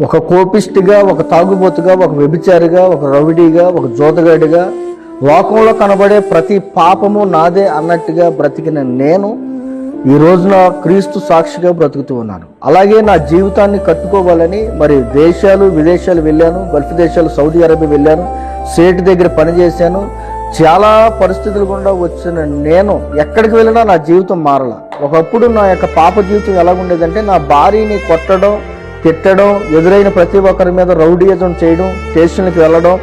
ఒక కోపిష్టిగా, ఒక తాగుబోతుగా, ఒక వ్యభిచారిగా, ఒక రౌడీగా, ఒక జోతగాడిగా, లోకంలో కనబడే ప్రతి పాపము నాదే అన్నట్టుగా బ్రతికిన నేను ఈ రోజున క్రీస్తు సాక్షిగా బ్రతుకుతూ ఉన్నాను. అలాగే నా జీవితాన్ని కట్టుకోవాలని మరి విదేశాలు వెళ్ళాను. గల్ఫ్ దేశాలు, సౌదీ అరేబియా వెళ్ళాను. సేటు దగ్గర పనిచేశాను. చాలా పరిస్థితులు గుండా వచ్చిన నేను ఎక్కడికి వెళ్ళినా నా జీవితం మారల. ఒకప్పుడు నా యొక్క పాప జీవితం ఎలాగుండేదంటే, నా భార్యని కొట్టడం, తిట్టడం, ఎదురైన ప్రతి ఒక్కరి మీద రౌడీయిజం చేయడం, స్టేషన్కి వెళ్ళడం,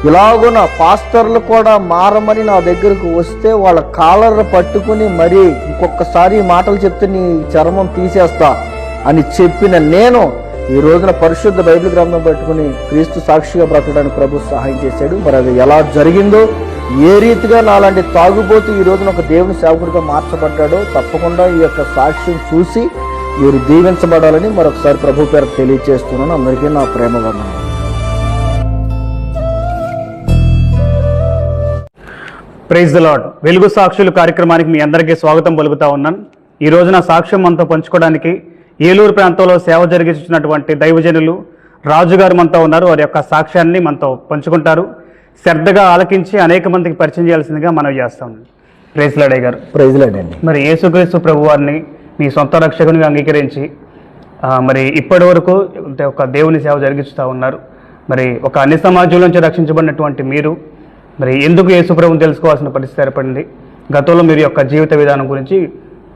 ఇలాగో నా పాస్టర్లు కూడా మారమని నా దగ్గరకు వస్తే వాళ్ళ కాలర్ పట్టుకుని మరీ ఇంకొకసారి మాటలు చెప్తే నీ చర్మం తీసేస్తా అని చెప్పిన నేను ఈ రోజున పరిశుద్ధ బైబిల్ గ్రంథం పట్టుకుని క్రీస్తు సాక్షిగా బ్రతకడానికి ప్రభు సహాయం చేశాడు. మరి అది ఎలా జరిగిందో, ఏ రీతిగా నాలాంటి తాగుబోతూ ఈ రోజున ఒక దేవుని సేవకుడిగా మార్చబడ్డాడో తప్పకుండా ఈ యొక్క సాక్ష్యం చూసి మీరు దీవించబడాలని మరొకసారి ప్రభు పేరు తెలియజేస్తున్నాను. అందరికీ నా ప్రేమ వందనాలు. Praise the Lord. వెలుగు సాక్షులు కార్యక్రమానికి మీ అందరికీ స్వాగతం పలుకుతా ఉన్నాను. ఈ రోజున సాక్ష్యం మనతో పంచుకోవడానికి ఏలూరు ప్రాంతంలో సేవ జరిగించినటువంటి దైవజనులు రాజుగారు మనతో ఉన్నారు. వారి యొక్క సాక్ష్యాన్ని మనతో పంచుకుంటారు. శ్రద్ధగా ఆలకించి అనేక మందికి పరిచయం చేయాల్సిందిగా మనం చేస్తాం. ప్రైజ్ లార్డ్ గారు. ప్రైజ్ లార్డ్ అండి. మరి యేసుక్రీస్తు ప్రభు వారిని మీ సొంత రక్షకునిగా అంగీకరించి మరి ఇప్పటి వరకు ఒక దేవుని సేవ జరిగిస్తూ ఉన్నారు. మరి ఒక అన్ని సమాజం నుంచి రక్షించబడినటువంటి మీరు మరి ఎందుకు యేసుప్రభుని తెలుసుకోవాల్సిన పరిస్థితి ఏర్పడింది, గతంలో మీరు యొక్క జీవిత విధానం గురించి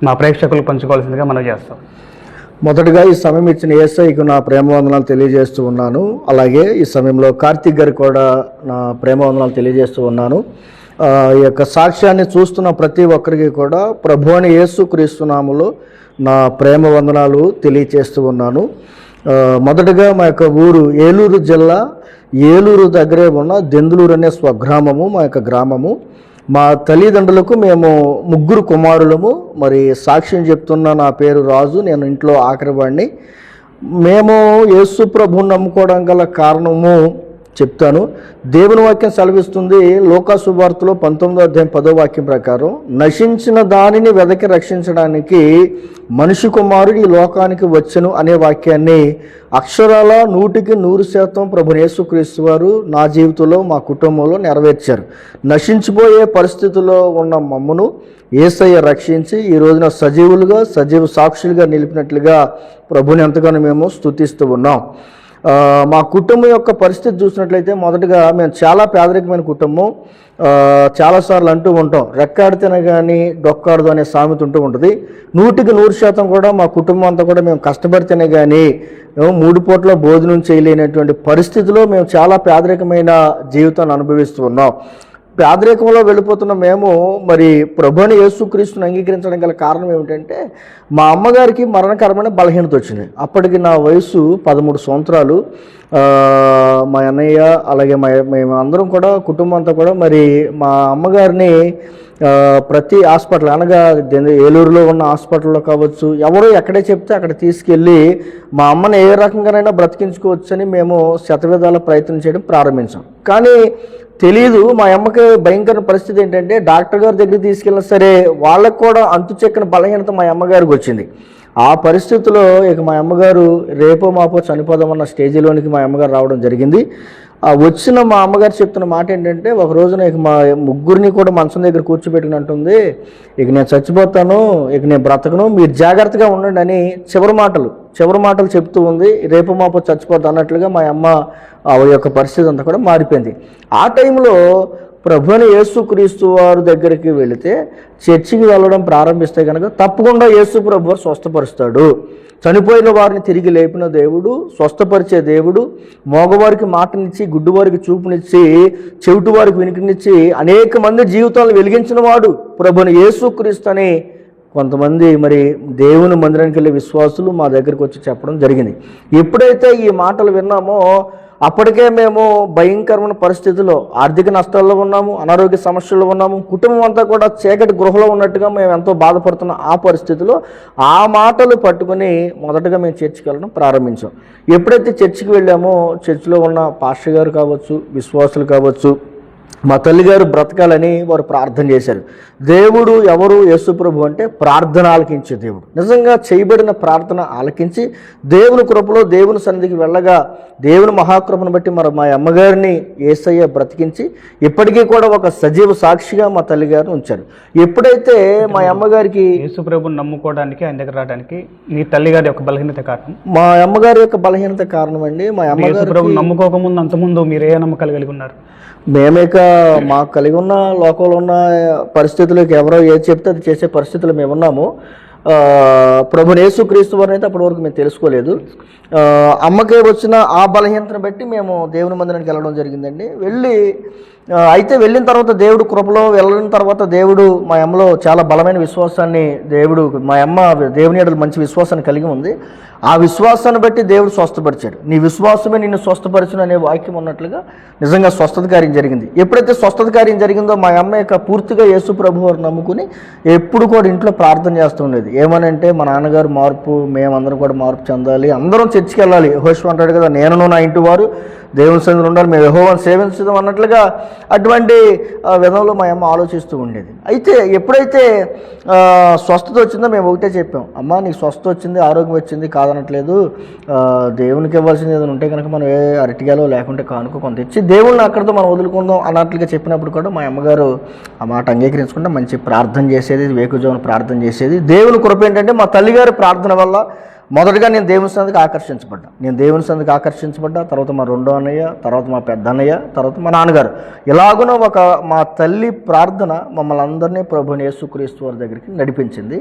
మా ప్రేక్షకులు పంచుకోవాల్సిందిగా మనం చేస్తాం. మొదటగా ఈ సమయం ఇచ్చిన యేసయ్యకు నా ప్రేమ వందనాలు తెలియజేస్తూ ఉన్నాను. అలాగే ఈ సమయంలో కార్తీక్ గారికి కూడా నా ప్రేమ వందనాలు తెలియజేస్తూ ఉన్నాను. ఈ యొక్క సాక్ష్యాన్ని చూస్తున్న ప్రతి ఒక్కరికి కూడా ప్రభు అని యేసుక్రీస్తు నామములో నా ప్రేమ వందనాలు తెలియజేస్తూ ఉన్నాను. మొదటగా మా యొక్క ఊరు ఏలూరు జిల్లా, ఏలూరు దగ్గరే ఉన్న దెందులూరు అనే స్వగ్రామము మా యొక్క గ్రామము. మా తల్లిదండ్రులకు మేము 3 కుమారులము. మరి సాక్ష్యం చెప్తున్న నా పేరు రాజు, నేను ఇంట్లో ఆఖరివాడిని. మేము యేసు ప్రభువుని నమ్ముకోవడం గల కారణము చెప్తాను. దేవుని వాక్యం సెలవిస్తుంది లూకా సువార్తలో 19వ అధ్యాయం 10వ వాక్యం ప్రకారం, నశించిన దానిని వెదకి రక్షించడానికి మనిషి కుమారుడు ఈ లోకానికి వచ్చెను అనే వాక్యాన్ని అక్షరాల 100% ప్రభు యేసుక్రీస్తు వారు నా జీవితంలో, మా కుటుంబంలో నెరవేర్చారు. నశించిపోయే పరిస్థితుల్లో ఉన్న మమ్మను యేసయ్య రక్షించి ఈ రోజున సజీవ సాక్షులుగా నిలిపినట్లుగా ప్రభుని ఎంతగానో మేము స్తుతిస్తూ ఉన్నాం. మా కుటుంబం యొక్క పరిస్థితి చూసినట్లయితే మొదటగా మేము చాలా పేదరికమైన కుటుంబం. చాలాసార్లు అంటూ ఉంటాం, రెక్కాడితేనే కానీ డొక్కాడదు అనే సామెత ఉంటుంది. 100% కూడా మా కుటుంబం అంతా కూడా మేము కష్టపడితేనే కానీ 3 పూట్ల భోజనం చేయలేనటువంటి పరిస్థితిలో మేము చాలా పేదరికమైన జీవితాన్ని అనుభవిస్తూ ఉన్నాం. పేదరికంలో వెళ్ళిపోతున్న మేము మరి ప్రభుని యేసుక్రీస్తుని అంగీకరించడం గల కారణం ఏమిటంటే, మా అమ్మగారికి మరణకరమైన బలహీనత వచ్చింది. అప్పటికి నా వయసు 13 సంవత్సరాలు. మా అన్నయ్య అలాగే మేము అందరం కూడా కుటుంబం అంతా కూడా మరి మా అమ్మగారిని ప్రతి హాస్పిటల్ అనగా ఏలూరులో ఉన్న హాస్పిటల్లో కావచ్చు, ఎవరో ఎక్కడే చెప్తే అక్కడ తీసుకెళ్ళి మా అమ్మని ఏ రకంగానైనా బ్రతికించుకోవచ్చని మేము శతవిధాల ప్రయత్నం చేయడం ప్రారంభించాం. కానీ తెలీదు, మా అమ్మకి భయంకర పరిస్థితి ఏంటంటే డాక్టర్ గారి దగ్గరికి తీసుకెళ్ళినా సరే వాళ్ళకు కూడా అంతు చెక్కని బలహీనత మా అమ్మగారికి వచ్చింది. ఆ పరిస్థితిలో ఇక మా అమ్మగారు రేపో మాపో చనిపోదామన్న స్టేజీలోనికి మా అమ్మగారు రావడం జరిగింది. వచ్చిన మా అమ్మగారు చెప్తున్న మాట ఏంటంటే, ఒక రోజున ఇక మా 3 కూడా మంచం దగ్గర కూర్చోబెట్టినట్టుంది, ఇక నేను చచ్చిపోతాను, ఇక నేను బ్రతకను, మీరు జాగ్రత్తగా ఉండండి అని చివరి మాటలు చెప్తూ ఉంది. రేపు మాపో చచ్చిపోతా అన్నట్లుగా మా అమ్మ ఆవిడ యొక్క పరిస్థితి అంతా కూడా మారిపోయింది. ఆ టైంలో ప్రభుని యేసుక్రీస్తు వారి దగ్గరికి వెళితే, చర్చికి వెళ్ళడం ప్రారంభిస్తే కనుక తప్పకుండా యేసు ప్రభు వారు స్వస్థపరుస్తాడు. చనిపోయిన వారిని తిరిగి లేపిన దేవుడు, స్వస్థపరిచే దేవుడు, మోగవారికి మాటనిచ్చి, గుడ్డివారికి చూపునిచ్చి, చెవిటి వారికి వినికినిచ్చి అనేక మంది జీవితాలను వెలిగించిన వాడు ప్రభుని యేసుక్రీస్తు అని కొంతమంది మరి దేవుని మందిరానికి వెళ్ళే విశ్వాసులు మా దగ్గరికి వచ్చి చెప్పడం జరిగింది. ఎప్పుడైతే ఈ మాటలు విన్నామో అప్పటికే మేము భయంకరమైన పరిస్థితుల్లో, ఆర్థిక నష్టాల్లో ఉన్నాము, అనారోగ్య సమస్యల్లో ఉన్నాము, కుటుంబం అంతా కూడా చీకటి గృహలో ఉన్నట్టుగా మేము ఎంతో బాధపడుతున్న ఆ పరిస్థితిలో ఆ మాటలు పట్టుకుని మొదటగా మేము చర్చికి వెళ్ళడం ప్రారంభించాం. ఎప్పుడైతే చర్చికి వెళ్ళామో చర్చిలో ఉన్న పాస్టర్ గారు కావచ్చు, విశ్వాసులు కావచ్చు, మా తల్లిగారు బ్రతకాలని వారు ప్రార్థన చేశారు. దేవుడు ఎవరు? యేసు ప్రభు అంటే ప్రార్థన ఆలకించే దేవుడు. నిజంగా చేయబడిన ప్రార్థన ఆలకించి దేవుని కృపలో దేవుని సన్నిధికి వెళ్ళగా దేవుని మహాకృపను బట్టి మా అమ్మగారిని యేసయ్య బ్రతికించి ఇప్పటికీ కూడా ఒక సజీవ సాక్షిగా మా తల్లిగారిని ఉంచారు. ఎప్పుడైతే మా అమ్మగారికి యేసు ప్రభుని నమ్ముకోవడానికి ఆయన దగ్గర రావడానికి మీ తల్లిగారి యొక్క బలహీనత కారణం, మా అమ్మగారి యొక్క బలహీనత కారణం అండి. మా యేసు ప్రభుని నమ్ముకోకముందు అంతకుముందు మీరు ఏ నమ్మకాలు కలిగి ఉన్నారు? మేమేక మాకు కలిగి ఉన్న లోకంలో ఉన్న పరిస్థితులకు ఎవరో ఏది చెప్తే అది చేసే పరిస్థితులు మేము ఉన్నాము. ప్రభుని యేసుక్రీస్తు వారిని అయితే అప్పటి వరకు మేము తెలుసుకోలేదు. అమ్మకే వచ్చిన ఆ బలహీనతను బట్టి మేము దేవుని మందిరానికి వెళ్ళడం జరిగిందండి. వెళ్ళిన తర్వాత దేవుడు కృపలో వెళ్ళిన తర్వాత దేవుడు మా అమ్మలో చాలా బలమైన విశ్వాసాన్ని మా అమ్మ దేవుని ఎడల మంచి విశ్వాసాన్ని కలిగి ఉంది. ఆ విశ్వాసాన్ని బట్టి దేవుడు స్వస్థపరిచాడు. నీ విశ్వాసమే నిన్ను స్వస్థపరచును అనే వాక్యం ఉన్నట్లుగా నిజంగా స్వస్థత కార్యం జరిగింది. ఎప్పుడైతే స్వస్థత కార్యం జరిగిందో మా అమ్మ యొక్క పూర్తిగా యేసు ప్రభు వారు నమ్ముకుని ఎప్పుడు కూడా ఇంట్లో ప్రార్థన చేస్తూ ఉండేది. ఏమనంటే మా నాన్నగారు మార్పు, మేమందరం కూడా మార్పు చెందాలి, అందరం చర్చికి వెళ్ళాలి. యెహోషువ అంటాడు కదా, నేను నా ఇంటి వారు దేవుని సన్నిధిలో ఉండాలి, మేము యెహోవాను సేవించుదాం అన్నట్లుగా అటువంటి విధంలో మా అమ్మ ఆలోచిస్తూ ఉండేది. అయితే ఎప్పుడైతే స్వస్థత వచ్చిందో మేము ఒకటే చెప్పాం, అమ్మ నీకు స్వస్థత వచ్చింది, ఆరోగ్యం వచ్చింది కాదనట్లేదు, దేవునికి ఇవ్వాల్సింది ఏదైనా ఉంటే కనుక మనం ఏ అరటిగాలో లేకుంటే కానుకో కొంత ఇచ్చి దేవుళ్ళని అక్కడితో మనం వదులుకుందాం అన్నట్లుగా చెప్పినప్పుడు కూడా మా అమ్మగారు ఆ మాట అంగీకరించుకుంటే మంచి ప్రార్థన చేసేది, వేకుజామున ప్రార్థన చేసేది. దేవుని కృప ఏంటంటే మా తల్లిగారి ప్రార్థన వల్ల మొదటగా నేను దేవుని సన్నిధికి ఆకర్షించబడ్డా. తర్వాత మా రెండో అన్నయ్య, తర్వాత మా పెద్ద అన్నయ్య, తర్వాత మా నాన్నగారు. ఇలాగున మా తల్లి ప్రార్థన మమ్మల్ని అందరినీ ప్రభుని యేసుక్రీస్తు వారి దగ్గరికి నడిపించింది.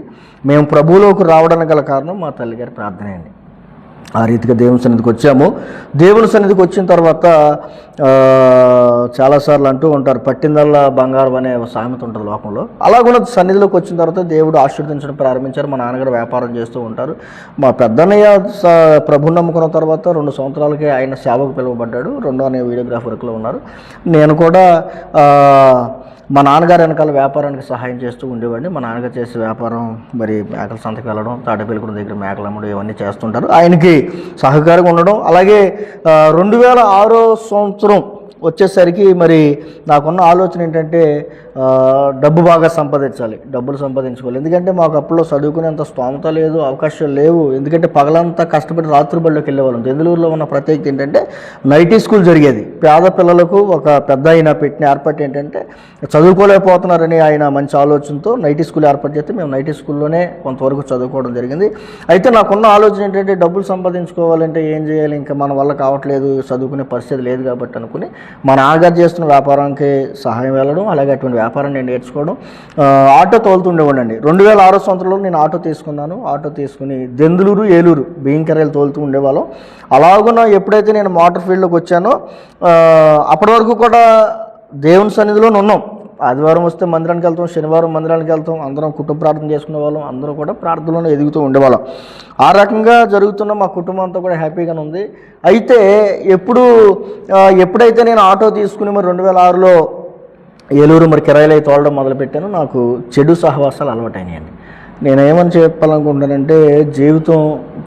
మేము ప్రభువులోకి రావడానికి గల కారణం మా తల్లిగారి ప్రార్థనే అండి. ఆ రీతిగా దేవుని సన్నిధికి వచ్చాము. దేవుని సన్నిధికి వచ్చిన తర్వాత చాలాసార్లు అంటూ ఉంటారు, పట్టిందల్లా బంగారం అనే సామెత ఉంటుంది లోకంలో. అలాగున్న సన్నిధిలోకి వచ్చిన తర్వాత దేవుడు ఆశీర్వదించడం ప్రారంభించారు. మా నాన్నగారు వ్యాపారం చేస్తూ ఉంటారు. మా పెద్దన్నయ్య ప్రభుని నమ్ముకున్న తర్వాత 2 సంవత్సరాలకి ఆయన సేవకు పిలువబడ్డాడు. రెండో అనే వీడియోగ్రాఫర్లో ఉన్నారు. నేను కూడా మా నాన్నగారు వెనకాల వ్యాపారానికి సహాయం చేస్తూ ఉండేవాడిని. మా నాన్నగారు చేసే వ్యాపారం మరి మేకల సంతకి వెళ్ళడం, తాడేపల్లిగూడెం దగ్గర మేకలు అమ్మడం, ఇవన్నీ చేస్తుంటారు. ఆయనకి సహకారంగా ఉండడం. అలాగే 2006 సంవత్సరం వచ్చేసరికి మరి నాకున్న ఆలోచన ఏంటంటే డబ్బు బాగా సంపాదించాలి, డబ్బులు సంపాదించుకోవాలి. ఎందుకంటే మాకు అప్పుల్లో చదువుకునేంత స్తోమత లేదు, అవకాశాలు లేవు. ఎందుకంటే పగలంతా కష్టపడి రాత్రి బడిలోకి వెళ్ళేవాళ్ళం. దెందులూరులో ఉన్న ప్రత్యేకత ఏంటంటే నైటీ స్కూల్ జరిగేది. పేద పిల్లలకు ఒక పెద్ద ఆయన పెట్టిన ఏర్పాటు ఏంటంటే చదువుకోలేకపోతున్నారని ఆయన మంచి ఆలోచనతో నైటీ స్కూల్ ఏర్పాటు చేస్తే మేము నైటీ స్కూల్లోనే కొంతవరకు చదువుకోవడం జరిగింది. అయితే నాకున్న ఆలోచన ఏంటంటే డబ్బులు సంపాదించుకోవాలంటే ఏం చేయాలి, ఇంకా మన వల్ల కావట్లేదు, చదువుకునే పరిస్థితి లేదు కాబట్టి అనుకుని మా నాన్నగారు చేస్తున్న వ్యాపారానికి సహాయం వెళ్ళడం, అలాగే అటువంటి వ్యాపారం నేను నేర్చుకోవడం. ఆటో తోలుతుండేవాడండి. 2006 సంవత్సరంలో నేను ఆటో తీసుకున్నాను. ఆటో తీసుకుని దెందులూరు, ఏలూరు బియ్యం కర్రలు తోలుతూ ఉండేవాళ్ళం. అలాగున ఎప్పుడైతే నేను మోటార్ ఫీల్డ్లోకి వచ్చానో అప్పటి వరకు కూడా దేవుని సన్నిధిలోనే ఉన్నాం. ఆదివారం వస్తే మందిరానికి వెళ్తాం, శనివారం మందిరానికి వెళ్తాం, అందరం కుటుంబ ప్రార్థన చేసుకునే వాళ్ళం, అందరూ కూడా ప్రార్థనలో ఎదుగుతూ ఉండేవాళ్ళం. ఆ రకంగా జరుగుతున్న మా కుటుంబం అంతా కూడా హ్యాపీగానే ఉంది. అయితే ఎప్పుడైతే నేను ఆటో తీసుకుని మరి 2006లో ఏలూరు మరి కిరాయిలు అయితే తోలడం మొదలుపెట్టాను, నాకు చెడు సహవాసాలు అలవాటైనాయండి. నేను ఏమని చెప్పాలనుకుంటానంటే జీవితం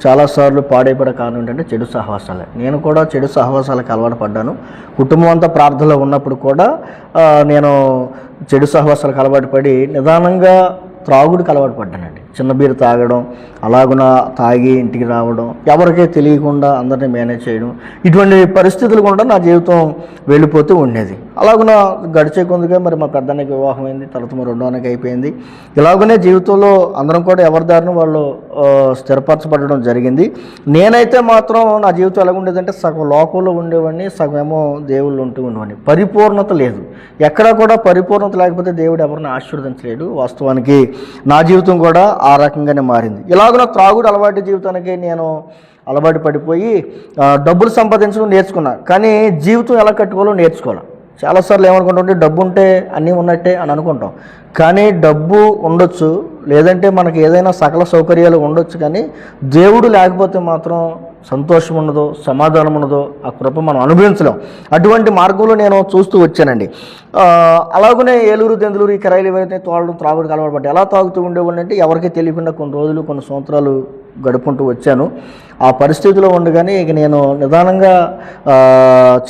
చాలాసార్లు పాడైపడే కారణం ఏంటంటే చెడు సహవాసాలే. నేను కూడా చెడు సహవాసాలకు అలవాటు పడ్డాను. కుటుంబం అంతా ప్రార్థనలో ఉన్నప్పుడు కూడా నేను చెడు సహవాసాలకు అలవాటు పడి నిదానంగా త్రాగుడికి అలవాటు పడ్డానండి. చిన్న బీరు తాగడం, అలాగున తాగి ఇంటికి రావడం, ఎవరికీ తెలియకుండా అందరినీ మేనేజ్ చేయడం, ఇటువంటి పరిస్థితులు కూడా నా జీవితం వెళ్ళిపోతూ ఉండేది. అలాగున గడిచే కొందుగా మరి మా పెద్దన్నకి వివాహం అయింది, తర్వాత మా రెండో అన్నకి అయిపోయింది. ఇలాగనే జీవితంలో అందరం కూడా ఎవరి దారిని వాళ్ళు స్థిరపరచబడడం జరిగింది. నేనైతే మాత్రం నా జీవితం ఎలాగుండేదంటే సగం లోకంలో ఉండేవాడిని, సగం ఏమో దేవుళ్ళు ఉంటూ ఉండేవాడిని. పరిపూర్ణత లేదు. ఎక్కడా కూడా పరిపూర్ణత లేకపోతే దేవుడు ఎవరిని ఆశీర్వదించలేడు. వాస్తవానికి నా జీవితం కూడా ఆ రకంగానే మారింది. ఇలాగున త్రాగుడు అలవాటు జీవితానికి నేను అలవాటు పడిపోయి డబ్బులు సంపాదించడం నేర్చుకున్నాను. కానీ జీవితం ఎలా కట్టుకోవాలో నేర్చుకోవాలి. చాలాసార్లు ఏమనుకుంటుంటే డబ్బు ఉంటే అన్నీ ఉన్నట్టే అని అనుకుంటాం. కానీ డబ్బు ఉండొచ్చు, లేదంటే మనకి ఏదైనా సకల సౌకర్యాలు ఉండొచ్చు, కానీ దేవుడు లేకపోతే మాత్రం సంతోషం ఉండదు, సమాధానం ఉండదు, ఆ కృప మనం అనుభవించలేం. అటువంటి మార్గంలో నేను చూస్తూ వచ్చానండి. అలాగనే ఏలూరు, దెందులూరు ఈ కిరాయిలు ఏవైతే తోలడం, త్రాగుడికి అలవాటు పడ్డాయి. ఎలా తాగుతూ ఉండేవాళ్ళు అంటే ఎవరికీ తెలియకుండా కొన్ని రోజులు, కొన్ని సంవత్సరాలు గడుపుకుంటూ వచ్చాను. ఆ పరిస్థితిలో ఉండగానే ఇక నేను నిదానంగా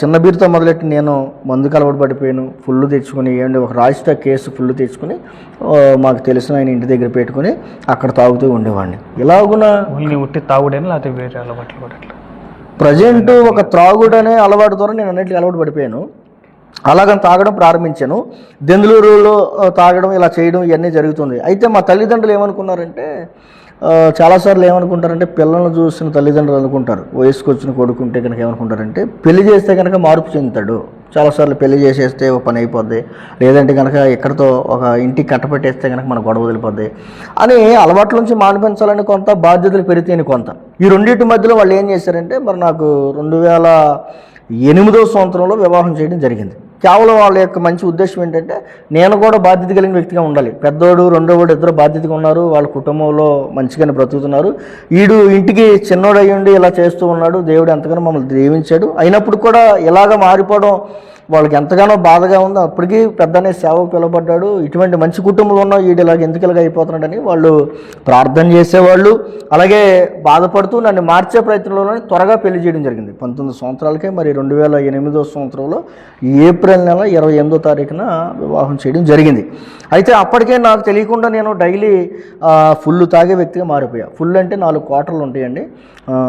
చిన్న బీరుతో మొదలెట్టి నేను మందుకు అలవాటు పడిపోయాను. ఫుల్ తెచ్చుకుని ఒక రాజిస్టర్ కేసు ఫుల్ తెచ్చుకుని మాకు తెలిసిన ఆయన ఇంటి దగ్గర పెట్టుకుని అక్కడ తాగుతూ ఉండేవాడిని. ఇలాగున ఉట్టి తాగుడేనా లేకపోతే వేరే అలవాట్లు కూడా అట్లా? ప్రజెంట్ ఒక త్రాగుడు అనే అలవాటు ద్వారా నేను అన్నిటికీ అలవాటు పడిపోయాను. అలాగని తాగడం ప్రారంభించాను. దెందులూరులో తాగడం ఇలా చేయడం ఇవన్నీ జరుగుతుంది. అయితే మా తల్లిదండ్రులు ఏమనుకున్నారంటే, చాలాసార్లు ఏమనుకుంటారంటే, పిల్లలను చూసిన తల్లిదండ్రులు అనుకుంటారు, వయసుకు వచ్చిన కొడుకుంటే కనుక ఏమనుకుంటారంటే పెళ్లి చేస్తే కనుక మార్పు చెందుతాడు, చాలాసార్లు పెళ్లి చేసేస్తే ఒక పని అయిపోద్ది, లేదంటే కనుక ఎక్కడితో ఒక ఇంటికి కట్టపెట్టేస్తే కనుక మన గొడవ వదిలిపోద్ది అని అలవాట్ల నుంచి మానిపించాలని కొంత, బాధ్యతలు పెరిగితేని కొంత. ఈ రెండింటి మధ్యలో వాళ్ళు ఏం చేశారంటే, మరి నాకు 2008వ సంవత్సరంలో వివాహం చేయడం జరిగింది. కేవలం వాళ్ళ యొక్క మంచి ఉద్దేశం ఏంటంటే, నేను కూడా బాధ్యత కలిగిన వ్యక్తిగా ఉండాలి. పెద్దోడు రెండోవాడు ఇద్దరు బాధ్యతగా ఉన్నారు, వాళ్ళ కుటుంబంలో మంచిగానే బ్రతుకుతున్నారు, వీడు ఇంటికి చిన్నోడు అయ్యుండి ఇలా చేస్తూ ఉన్నాడు, దేవుడు ఎంతగానో మమ్మల్ని దీవించాడు, అయినప్పుడు కూడా ఇలాగ మారిపోవడం వాళ్ళకి ఎంతగానో బాధగా ఉంది. అప్పటికీ పెద్దనే సేవకు పిలువబడ్డాడు, ఇటువంటి మంచి కుటుంబంలో ఉన్న వీడు ఇలాగ ఎందుకు ఇలాగ అయిపోతున్నాడని వాళ్ళు ప్రార్థన చేసేవాళ్ళు. అలాగే బాధపడుతూ నన్ను మార్చే ప్రయత్నంలోనే త్వరగా పెళ్లి చేయడం జరిగింది. 19 సంవత్సరాలకే మరి 2008వ సంవత్సరంలో ఏప్రిల్ నెల 28వ తారీఖున వివాహం చేయడం జరిగింది. అయితే అప్పటికే నాకు తెలియకుండా నేను డైలీ ఫుల్ తాగే వ్యక్తిగా మారిపోయా. ఫుల్ అంటే 4 క్వార్టర్లు ఉంటాయండి.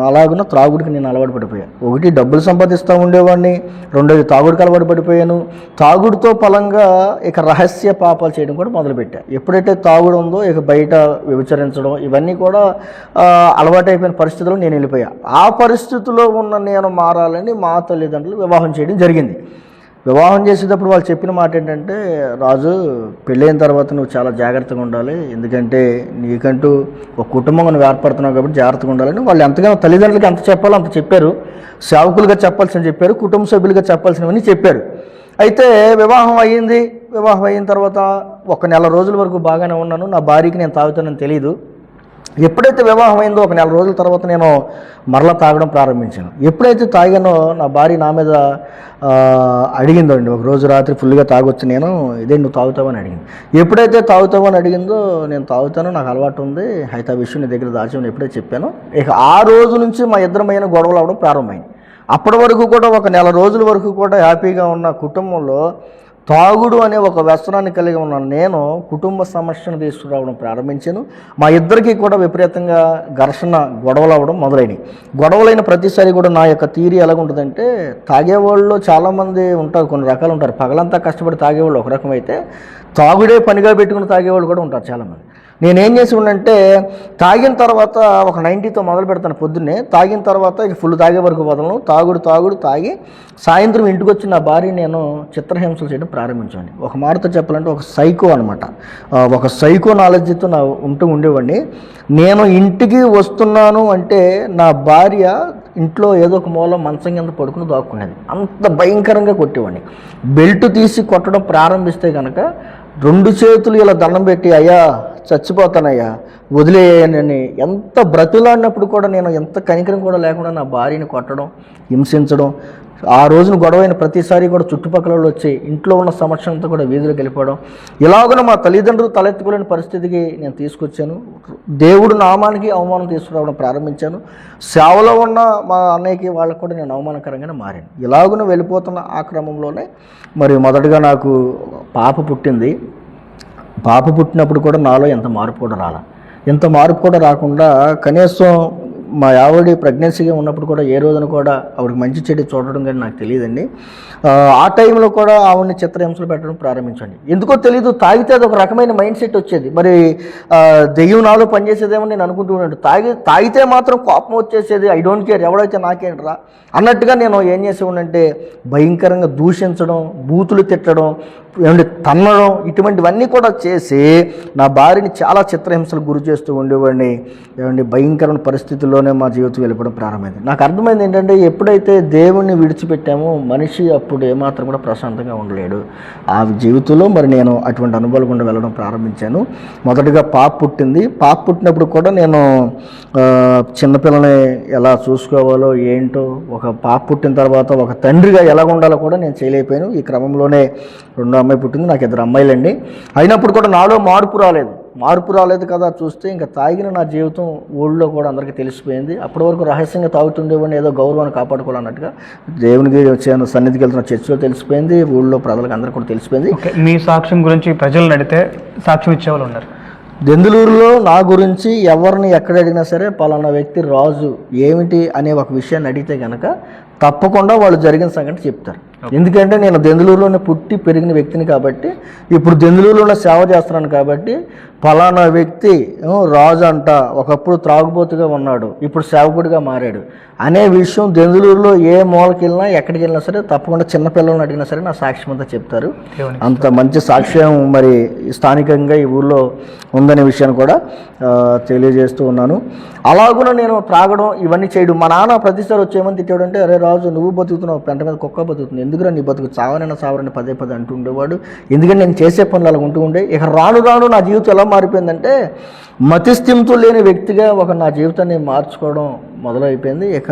అలాగున్న త్రాగుడికి నేను అలవాటు పడిపోయాను. ఒకటి డబ్బులు సంపాదిస్తూ ఉండేవాడిని, రెండోది తాగుడికి అలవాటు పడిపోయాను. తాగుడుతో ఫలంగా ఇక రహస్య పాపాలు చేయడం కూడా మొదలుపెట్టా. ఎప్పుడైతే తాగుడు ఉందో ఇక బయట వ్యభిచరించడం ఇవన్నీ కూడా అలవాటైపోయిన పరిస్థితుల్లో నేను వెళ్ళిపోయా. ఆ పరిస్థితిలో ఉన్న నేను మారాలని మా తల్లిదండ్రులు వివాహం చేయడం జరిగింది. వివాహం చేసేటప్పుడు వాళ్ళు చెప్పిన మాట ఏంటంటే, రాజు పెళ్ళైన తర్వాత నువ్వు చాలా జాగ్రత్తగా ఉండాలి, ఎందుకంటే నీకంటూ ఒక కుటుంబం నువ్వు ఏర్పడుతున్నావు కాబట్టి జాగ్రత్తగా ఉండాలని వాళ్ళు ఎంతగానో తల్లిదండ్రులకి ఎంత చెప్పాలో అంత చెప్పారు. సేవకులుగా చెప్పాల్సింది చెప్పారు, కుటుంబ సభ్యులుగా చెప్పాల్సినవన్నీ చెప్పారు. అయితే వివాహం అయ్యింది. వివాహం అయిన తర్వాత 1 నెల రోజుల వరకు బాగానే ఉన్నాను. నా భార్యకి నేను తాగుతానని తెలియదు. ఎప్పుడైతే వివాహం అయిందో 1 నెల రోజుల తర్వాత నేను మరలా తాగడం ప్రారంభించాను. ఎప్పుడైతే తాగానో నా భార్య నా మీద అడిగిందండి, ఒక రోజు రాత్రి ఫుల్గా తాగొచ్చు నేను, ఇదే నువ్వు తాగుతావని అడిగింది. ఎప్పుడైతే తాగుతావని అడిగిందో నేను తాగుతాను, నాకు అలవాటు ఉంది, అయితే ఆ విషయం నీ దగ్గర దాచామని ఎప్పుడైతే చెప్పానో ఇక ఆ రోజు నుంచి మా ఇద్దరమైన గొడవలు అవడం ప్రారంభమైంది. అప్పటి వరకు కూడా 1 నెల రోజుల వరకు కూడా హ్యాపీగా ఉన్న కుటుంబంలో తాగుడు అనే ఒక వ్యసనాన్ని కలిగి ఉన్న నేను కుటుంబ సమస్యను తీసుకురావడం ప్రారంభించాను. మా ఇద్దరికీ కూడా విపరీతంగా ఘర్షణ, గొడవలు అవ్వడం మొదలైనవి. గొడవలైన ప్రతిసారి కూడా నా యొక్క థియరీ ఎలాగుంటుందంటే, తాగేవాళ్ళు చాలామంది ఉంటారు, కొన్ని రకాలు ఉంటారు. పగలంతా కష్టపడి తాగేవాళ్ళు ఒక రకం అయితే, తాగుడే పనిగా పెట్టుకుని తాగేవాళ్ళు కూడా ఉంటారు చాలామంది. నేనేం చేసి ఉండంటే, తాగిన తర్వాత ఒక 90తో మొదలు పెడతాను పొద్దున్నే, తాగిన తర్వాత ఇక ఫుల్ తాగే వరకు వదలను. తాగుడు తాగి సాయంత్రం ఇంటికి వచ్చి నా భార్య నేను చిత్రహింసలు చేయడం ప్రారంభించాను. ఒక మాటతో చెప్పాలంటే ఒక సైకో అనమాట, ఒక సైకో నాలెడ్జ్తో నా ఉండేవాడిని. నేను ఇంటికి వస్తున్నాను అంటే నా భార్య ఇంట్లో ఏదో ఒక మూల మంచం కింద పడుకుని దాక్కునేది, అంత భయంకరంగా కొట్టేవాడిని. బెల్ట్ తీసి కొట్టడం ప్రారంభిస్తే కనుక 2 చేతులు ఇలా దండం పెట్టి, అయ్యా చచ్చిపోతానయ్యా వదిలేయనని ఎంత బ్రతులాడినప్పుడు కూడా నేను ఎంత కనికరం కూడా లేకుండా నా భార్యని కొట్టడం, హింసించడం. ఆ రోజున గొడవైన ప్రతిసారి కూడా చుట్టుపక్కల వాళ్ళు వచ్చి ఇంట్లో ఉన్న సమస్య అంతా కూడా వీధిలోకి వెళ్ళిపోవడం, ఇలాగన మా తల్లిదండ్రులు తలెత్తుకోలేని పరిస్థితికి నేను తీసుకొచ్చాను. దేవుడు నామానికి అవమానం తీసుకురావడం ప్రారంభించాను. సేవలో ఉన్న మా అన్నయ్యకి వాళ్ళకు కూడా నేను అవమానకరంగానే మారాను. ఇలాగున వెళ్ళిపోతున్న ఆ క్రమంలోనే మరి మొదటగా నాకు పాప పుట్టింది. పాప పుట్టినప్పుడు కూడా నాలో ఎంత మార్పు కూడా రాలా. ఎంత మార్పు కూడా రాకుండా కనీసం మా ఆవిడ ప్రెగ్నెన్సీగా ఉన్నప్పుడు కూడా ఏ రోజున కూడా ఆవిడకి మంచి చెడు చూడడం కానీ నాకు తెలియదండి. ఆ టైంలో కూడా ఆవిడని చిత్రహింసలు పెట్టడం ప్రారంభించండి. ఎందుకో తెలీదు, తాగితే అది ఒక రకమైన మైండ్ సెట్ వచ్చేది. మరి దెయ్యం నాలో పనిచేసేదేమో నేను అనుకుంటూ ఉన్నాను. తాగితే మాత్రం కోపం వచ్చేసేది, ఐ డోంట్ కేర్, ఎవడైతే నాకేంట్రా అన్నట్టుగా నేను ఏం చేసేవాడినంటే భయంకరంగా దూషించడం, బూతులు తిట్టడం, ఏమంటే తన్నడం, ఇటువంటివన్నీ కూడా చేసి నా భార్యని చాలా చిత్రహింసలకు గురి చేస్తూ ఉండేవాడిని. ఏమంటే భయంకరమైన పరిస్థితుల్లోనే మా జీవితం వెళ్ళిపోవడం ప్రారంభమైంది. నాకు అర్థమైంది ఏంటంటే, ఎప్పుడైతే దేవుణ్ణి విడిచిపెట్టామో మనిషి అప్పుడు ఏమాత్రం కూడా ప్రశాంతంగా ఉండలేడు. ఆ జీవితంలో మరి నేను అటువంటి అనుభవాలు గుండా వెళ్ళడం ప్రారంభించాను. మొదటగా పాప పుట్టింది. పాప పుట్టినప్పుడు కూడా నేను చిన్నపిల్లని ఎలా చూసుకోవాలో ఏంటో, ఒక పాప పుట్టిన తర్వాత ఒక తండ్రిగా ఎలా ఉండాలో కూడా నేను చేయలేకపోయాను. ఈ క్రమంలోనే 2వ అమ్మాయి పుట్టింది. నాకు 2 అమ్మాయిలండి. అయినప్పుడు కూడా నాలో మార్పు రాలేదు. మార్పు రాలేదు కదా చూస్తే ఇంకా తాగిన నా జీవితం ఊళ్ళో కూడా అందరికీ తెలిసిపోయింది. అప్పటి వరకు రహస్యంగా తాగుతుండేవాడిని, ఏదో గౌరవాన్ని కాపాడుకోవాలన్నట్టుగా. దేవునికి వచ్చాను, సన్నిధికి వెళ్తున్న చర్చిలో తెలిసిపోయింది, ఊళ్ళో ప్రజలకు అందరికీ కూడా తెలిసిపోయింది. మీ సాక్ష్యం గురించి ప్రజలను అడిగితే సాక్ష్యం ఇచ్చేవాళ్ళు ఉన్నారు. దెందులూరులో నా గురించి ఎవరిని ఎక్కడ అడిగినా సరే పలానా వ్యక్తి రాజు ఏమిటి అనే ఒక విషయాన్ని అడిగితే కనుక తప్పకుండా వాళ్ళు జరిగిన సంగతి చెప్తారు. ఎందుకంటే నేను దెందులూరులోనే పుట్టి పెరిగిన వ్యక్తిని కాబట్టి, ఇప్పుడు దెందులూరులోనే సేవ చేస్తున్నాను కాబట్టి, ఫలానా వ్యక్తి రాజు అంట, ఒకప్పుడు త్రాగుబోతుగా ఉన్నాడు, ఇప్పుడు సేవకుడిగా మారాడు అనే విషయం దెందులూరులో ఏ మూలకి వెళ్ళినా ఎక్కడికి వెళ్ళినా సరే తప్పకుండా చిన్నపిల్లలను అడిగినా సరే నా సాక్ష్యం అంతా చెప్తారు. అంత మంచి సాక్ష్యం మరి స్థానికంగా ఈ ఊళ్ళో ఉందనే విషయాన్ని కూడా తెలియజేస్తూ ఉన్నాను. అలాగున నేను త్రాగడం ఇవన్నీ చేయడం, మా నాన్న ప్రతిసారి వచ్చేమని తిట్టాడంటే, అరే రాజు నువ్వు బతుకుతున్నావు, పెంట మీద కుక్క బతుకుతుంది, ఎందుకురా నీ బతుకు చావనైనా సావరని పదే అంటూ ఉండేవాడు. ఎందుకంటే నేను చేసే పనులు అలా ఉంటూ ఉండే. ఇక రాను రాను నా జీవితం ఎలా మారిపోయిందంటే మతిస్థిమితం లేని వ్యక్తిగా నా జీవితాన్ని మార్చుకోవడం మొదలైపోయింది. ఇక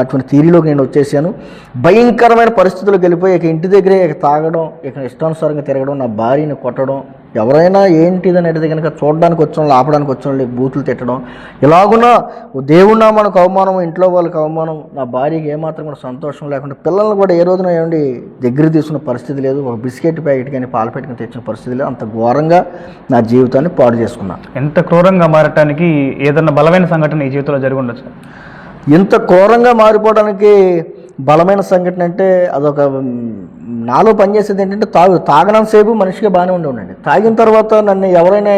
అటువంటి తీరిలోకి నేను వచ్చేసాను. భయంకరమైన పరిస్థితులకు వెళ్ళిపోయి ఇక ఇంటి దగ్గరే ఇక తాగడం, ఇక ఇష్టానుసారంగా తిరగడం, నా భార్యని కొట్టడం, ఎవరైనా ఏంటిదని అడిగితే కనుక చూడడానికి వచ్చిన వాళ్ళు ఆపడానికి వచ్చిన వాళ్ళు బూతులు తిట్టడం, ఇలాగున్నా దేవున్నా మనకు అవమానం, ఇంట్లో వాళ్ళకి అవమానం, నా భార్యకి ఏమాత్రం కూడా సంతోషం లేకుండా, పిల్లల్ని కూడా ఏ రోజున ఏమండి దగ్గర తీసుకున్న పరిస్థితి లేదు, ఒక బిస్కెట్ ప్యాకెట్ కానీ పాల ప్యాకెట్ కానీ తెచ్చిన పరిస్థితి లేదు. అంత ఘోరంగా నా జీవితాన్ని పాడు చేసుకున్నా. ఎంత క్రూరంగా మారటానికి ఏదన్నా బలమైన సంఘటన ఈ జీవితంలో జరిగి ఉండొచ్చు? ఇంత క్రూరంగా మారిపోవడానికి బలమైన సంఘటన అంటే అదొక నాలో పనిచేసేది ఏంటంటే తాగనంతసేపు మనిషిగా బాగానే ఉండండి. తాగిన తర్వాత నన్ను ఎవరైనా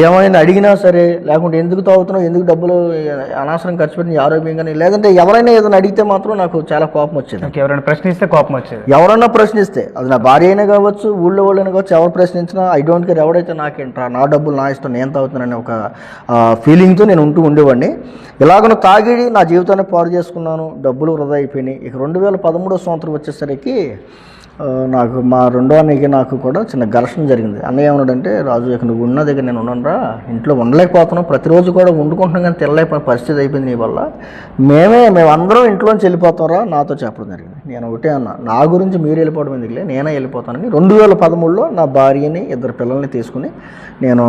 ఏమైనా అడిగినా సరే, లేకుంటే ఎందుకు తాగుతున్నావు, ఎందుకు డబ్బులు అనవసరం ఖర్చు పెట్టి ఆరోగ్యం కానీ, లేదంటే ఎవరైనా ఏదైనా అడిగితే మాత్రం నాకు చాలా కోపం వచ్చేది. ఎవరైనా ప్రశ్నిస్తే కోపం వచ్చేది. ఎవరైనా ప్రశ్నిస్తే, అది నా భార్య అయినా కావచ్చు, ఊళ్ళో వాళ్ళైనా కావచ్చు, ఎవరు ప్రశ్నించినా ఐ డోంట్ కేర్, ఎవడైతే నాకేంట్రా, నా డబ్బులు నా ఇష్టం, నేను తాగుతున్నానని ఒక ఫీలింగ్తో నేను ఉండేవాడిని. ఇలాగను తాగి నా జీవితాన్ని పాడు చేసుకున్నాను, డబ్బులు వృధా అయిపోయినాయి. ఇక 2013 సంవత్సరం వచ్చేసరికి నాకు మా రెండో అన్నయ్యకి నాకు కూడా చిన్న ఘర్షణ జరిగింది. అన్నయ్య ఏమన్నాడంటే, రాజు ఇక నువ్వు ఉన్న దగ్గర నేను ఉన్నానురా, ఇంట్లో ఉండలేకపోతున్నాం, ప్రతిరోజు కూడా వండుకుంటున్నాం కానీ తినలేకపోయిన పరిస్థితి అయిపోయింది నీ వల్ల, మేమందరం ఇంట్లోంచి వెళ్ళిపోతారా నాతో చెప్పడం జరిగింది. నేను ఒకటే అన్నా, నా గురించి మీరు వెళ్ళిపోవడం ఎందుకులే, నేనే వెళ్ళిపోతానని 2013లో నా భార్యని 2 పిల్లల్ని తీసుకుని, నేను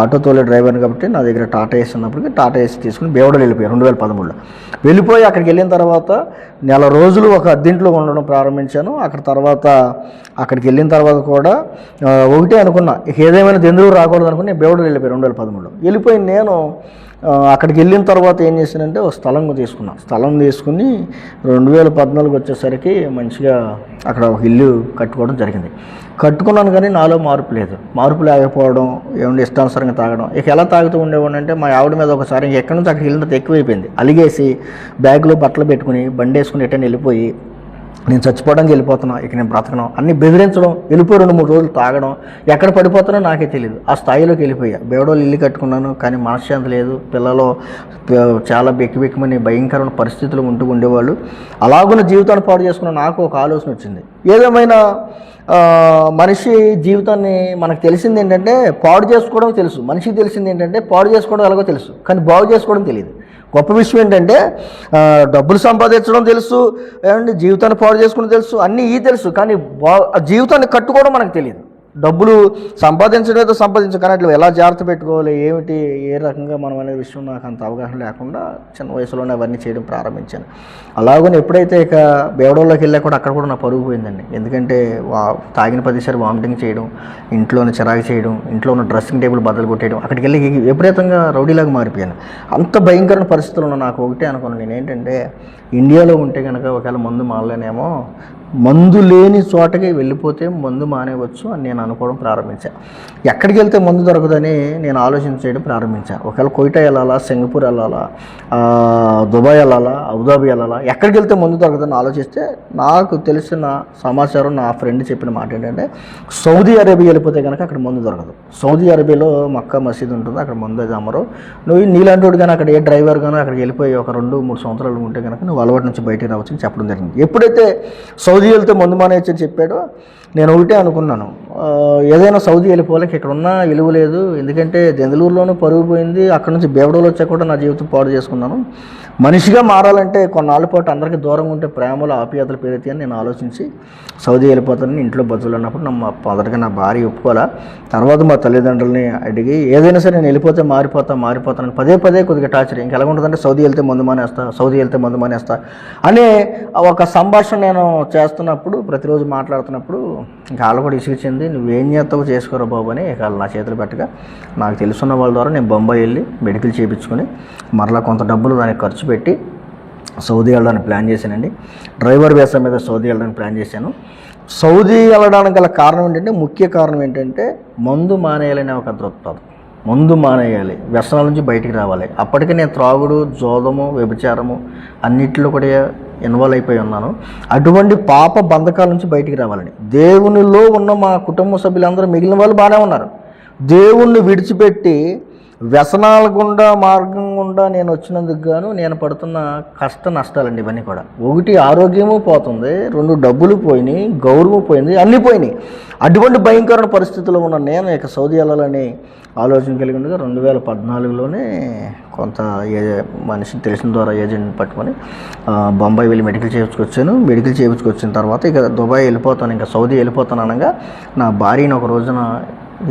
ఆటో తోలే డ్రైవర్ని కాబట్టి నా దగ్గర టాటా ఏసీ ఉన్నప్పటికీ టాటా ఏసీ తీసుకుని బేవడలు వెళ్ళిపోయాను 2013లో. వెళ్ళిపోయి అక్కడికి వెళ్ళిన తర్వాత నెల రోజులు ఒక అద్దెంట్లో ఉండడం ప్రారంభించాను. అక్కడికి వెళ్ళిన తర్వాత కూడా ఒకటే అనుకున్నా, ఇక ఏదేమైనా దెందులూరు రాకూడదు అనుకుని నేను బేవడలు వెళ్ళిపోయాను 2013లో. వెళ్ళిపోయి నేను అక్కడికి వెళ్ళిన తర్వాత ఏం చేశానంటే ఒక స్థలం తీసుకుని 2014 వచ్చేసరికి మంచిగా అక్కడ ఒక ఇల్లు కట్టుకోవడం జరిగింది. కట్టుకున్నాను కానీ నాలో మార్పు లేకపోవడం, ఏమంటే ఇష్టానుసారంగా తాగడం. ఇక ఎలా తాగుతూ ఉండేవాడిని అంటే, మా ఆవిడ మీద ఒకసారి ఎక్కడి నుంచి అక్కడికి వెళ్ళినంత ఎక్కువైపోయింది, అలిగేసి బ్యాగ్లో బట్టలు పెట్టుకుని బండి వేసుకుని ఎటైనా వెళ్ళిపోయి, నేను చచ్చిపోవడానికి వెళ్ళిపోతున్నా, ఇక నేను బ్రతకను అన్ని బెదిరించడం, వెళ్ళిపోయి 2-3 రోజులు తాగడం, ఎక్కడ పడిపోతానో నాకే తెలియదు. ఆ స్థాయిలోకి వెళ్ళిపోయా. బేవడోళ్ళు ఇల్లు కట్టుకున్నాను కానీ మనశ్శాంతి లేదు, పిల్లలు చాలా బెక్కిమని భయంకరమైన పరిస్థితులు ఉండేవాళ్ళు. అలాగున్న జీవితాన్ని పాడు చేసుకున్న నాకు ఒక ఆలోచన వచ్చింది. ఏదేమైనా మనిషి జీవితాన్ని మనకు తెలిసింది ఏంటంటే పాడు చేసుకోవడం తెలుసు, మనిషికి తెలిసింది ఏంటంటే పాడు చేసుకోవడం ఎలాగో తెలుసు, కానీ బాగు చేసుకోవడం తెలియదు. గొప్ప విషయం ఏంటంటే డబ్బులు సంపాదించడం తెలుసు, ఏమంటే జీవితాన్ని పాడు చేసుకోవడం తెలుసు, అన్నీ తెలుసు, కానీ జీవితాన్ని కట్టుకోవడం మనకు తెలియదు. డబ్బులు సంపాదించడం కానీ అట్లా ఎలా జాగ్రత్త పెట్టుకోవాలి, ఏమిటి, ఏ రకంగా మనం అనే విషయం నాకు అంత అవగాహన లేకుండా చిన్న వయసులోనే అవన్నీ చేయడం ప్రారంభించాను. అలాగని ఎప్పుడైతే ఇక బేవడోళ్ళకి వెళ్ళా కూడా అక్కడ కూడా నా పరుగు పోయిందండి. ఎందుకంటే తాగిన 10 సార్లు వామిటింగ్ చేయడం, ఇంట్లోనే చిరాకు చేయడం, ఇంట్లో ఉన్న డ్రెస్సింగ్ టేబుల్ బద్దలు కొట్టేయడం, అక్కడికి వెళ్ళి విపరీతంగా రౌడీలాగా మారిపోయాను. అంత భయంకరమైన పరిస్థితుల్లో నాకు ఒకటే అనుకున్నాను, నేనేంటంటే ఇండియాలో ఉంటే కనుక ఒకవేళ మందు మానలేనేమో, మందు లేని చోటకి వెళ్ళిపోతే మందు మానేవచ్చు అని నేను అనుకోవడం ప్రారంభించాను. ఎక్కడికి వెళ్తే మందు దొరకదని నేను ఆలోచించడం ప్రారంభించాను. ఒకవేళ కోయిటా వెళ్ళాలా, సింగపూర్ వెళ్ళాలా, దుబాయ్ వెళ్ళాలా, అబుదాబి వెళ్ళాలా, ఎక్కడికి వెళ్తే మందు దొరకదని ఆలోచిస్తే నాకు తెలిసిన సమాచారం, నా ఫ్రెండ్ చెప్పిన మాట ఏంటంటే, సౌదీ అరేబియా వెళ్ళిపోతే కనుక అక్కడ మందు దొరకదు. సౌదీ అరేబియాలో మక్కా మసీద్ ఉంటుంది, అక్కడ మందు అది అమ్మరు. నువ్వు నీలాంటి వాడు కానీ అక్కడ ఏ డ్రైవర్ కానీ అక్కడికి వెళ్ళిపోయి ఒక 2-3 సంవత్సరాలు ఉంటే కనుక నువ్వు అలవాటు నుంచి బయటికి రావచ్చు అని చెప్పడం జరిగింది. ఎప్పుడైతే సౌదీ వెళ్తే మందు మానేయచ్చు అని చెప్పాడో నేను ఒకటే అనుకున్నాను, ఏదైనా సౌదీ వెళ్ళిపోలేక ఇక్కడ ఉన్న విలువ లేదు. ఎందుకంటే దెందులూరులోనూ పరుగు పోయింది, అక్కడ నుంచి బేవడోలు వచ్చాక కూడా నా జీవితం పాడు చేసుకున్నాను. మనిషిగా మారాలంటే కొన్నాళ్ళ పాటు అందరికీ దూరంగా ఉంటే ప్రేమలు ఆప్యాయతలు పెరుగుతాయి అని నేను ఆలోచించి సౌదీ వెళ్ళిపోతానని ఇంట్లో బతులు అన్నప్పుడు మొదటగా నా భార్య ఒప్పుకోలే. తర్వాత మా తల్లిదండ్రులని అడిగి ఏదైనా సరే నేను వెళ్ళిపోతే మారిపోతానని పదే కొద్దిగా టార్చర్. ఇంక ఎలా ఉంటుందంటే సౌదీ వెళ్తే మందు మానేస్తా అనే ఒక సంభాషణ నేను చేస్తున్నప్పుడు, ప్రతిరోజు మాట్లాడుతున్నప్పుడు ఇంకా వాళ్ళు కూడా ఇసుగు చెంది నువ్వేం చేస్తావు చేసుకోరా బాబు అని ఇక నా చేతులు పెట్టగా నాకు తెలుసున్న వాళ్ళ ద్వారా నేను బొంబాయి వెళ్ళి మెడికల్ చేయించుకొని మరలా కొంత డబ్బులు దానికి ఖర్చు పెట్టి సౌదీ వెళ్ళడానికి ప్లాన్ చేశానండి. డ్రైవర్ వేసా మీద సౌదీ వెళ్ళడానికి ప్లాన్ చేశాను. సౌదీ వెళ్ళడానికి గల కారణం ఏంటంటే, ముఖ్య కారణం ఏంటంటే మందు మానేయాలనే ఒక దృక్పథం. మందు మానేయాలి, వ్యసనాల నుంచి బయటికి రావాలి. అప్పటికే నేను త్రాగుడు, జోదము, వ్యభిచారము అన్నింటిలో కూడా ఇన్వాల్వ్ అయిపోయి ఉన్నాను. అటువంటి పాప బంధకాల నుంచి బయటికి రావాలని దేవునిలో ఉన్న మా కుటుంబ సభ్యులందరూ మిగిలిన వాళ్ళు బాగానే ఉన్నారు. దేవుణ్ణి విడిచిపెట్టి వ్యసనాల గుండా మార్గం గుండా నేను వచ్చినందుకు గాను నేను పడుతున్న కష్ట నష్టాలండి ఇవన్నీ కూడా. ఒకటి ఆరోగ్యము పోతుంది, 2 డబ్బులు పోయినాయి, గౌరవం పోయింది, అన్నీ పోయినాయి. అటువంటి భయంకరమైన పరిస్థితుల్లో ఉన్న నేను ఇక సౌదీ వెళ్ళాలని ఆలోచన కలిగి ఉండగా 2014లోనే కొంత మనిషిని తెలిసిన ద్వారా ఏజెంట్ని పట్టుకొని బొంబాయి వెళ్ళి మెడికల్ చేయించుకొచ్చాను. మెడికల్ చేయించుకొచ్చిన తర్వాత ఇక దుబాయ్ వెళ్ళిపోతాను, ఇంకా సౌదీ వెళ్ళిపోతాను అనగా నా భార్యని ఒక రోజున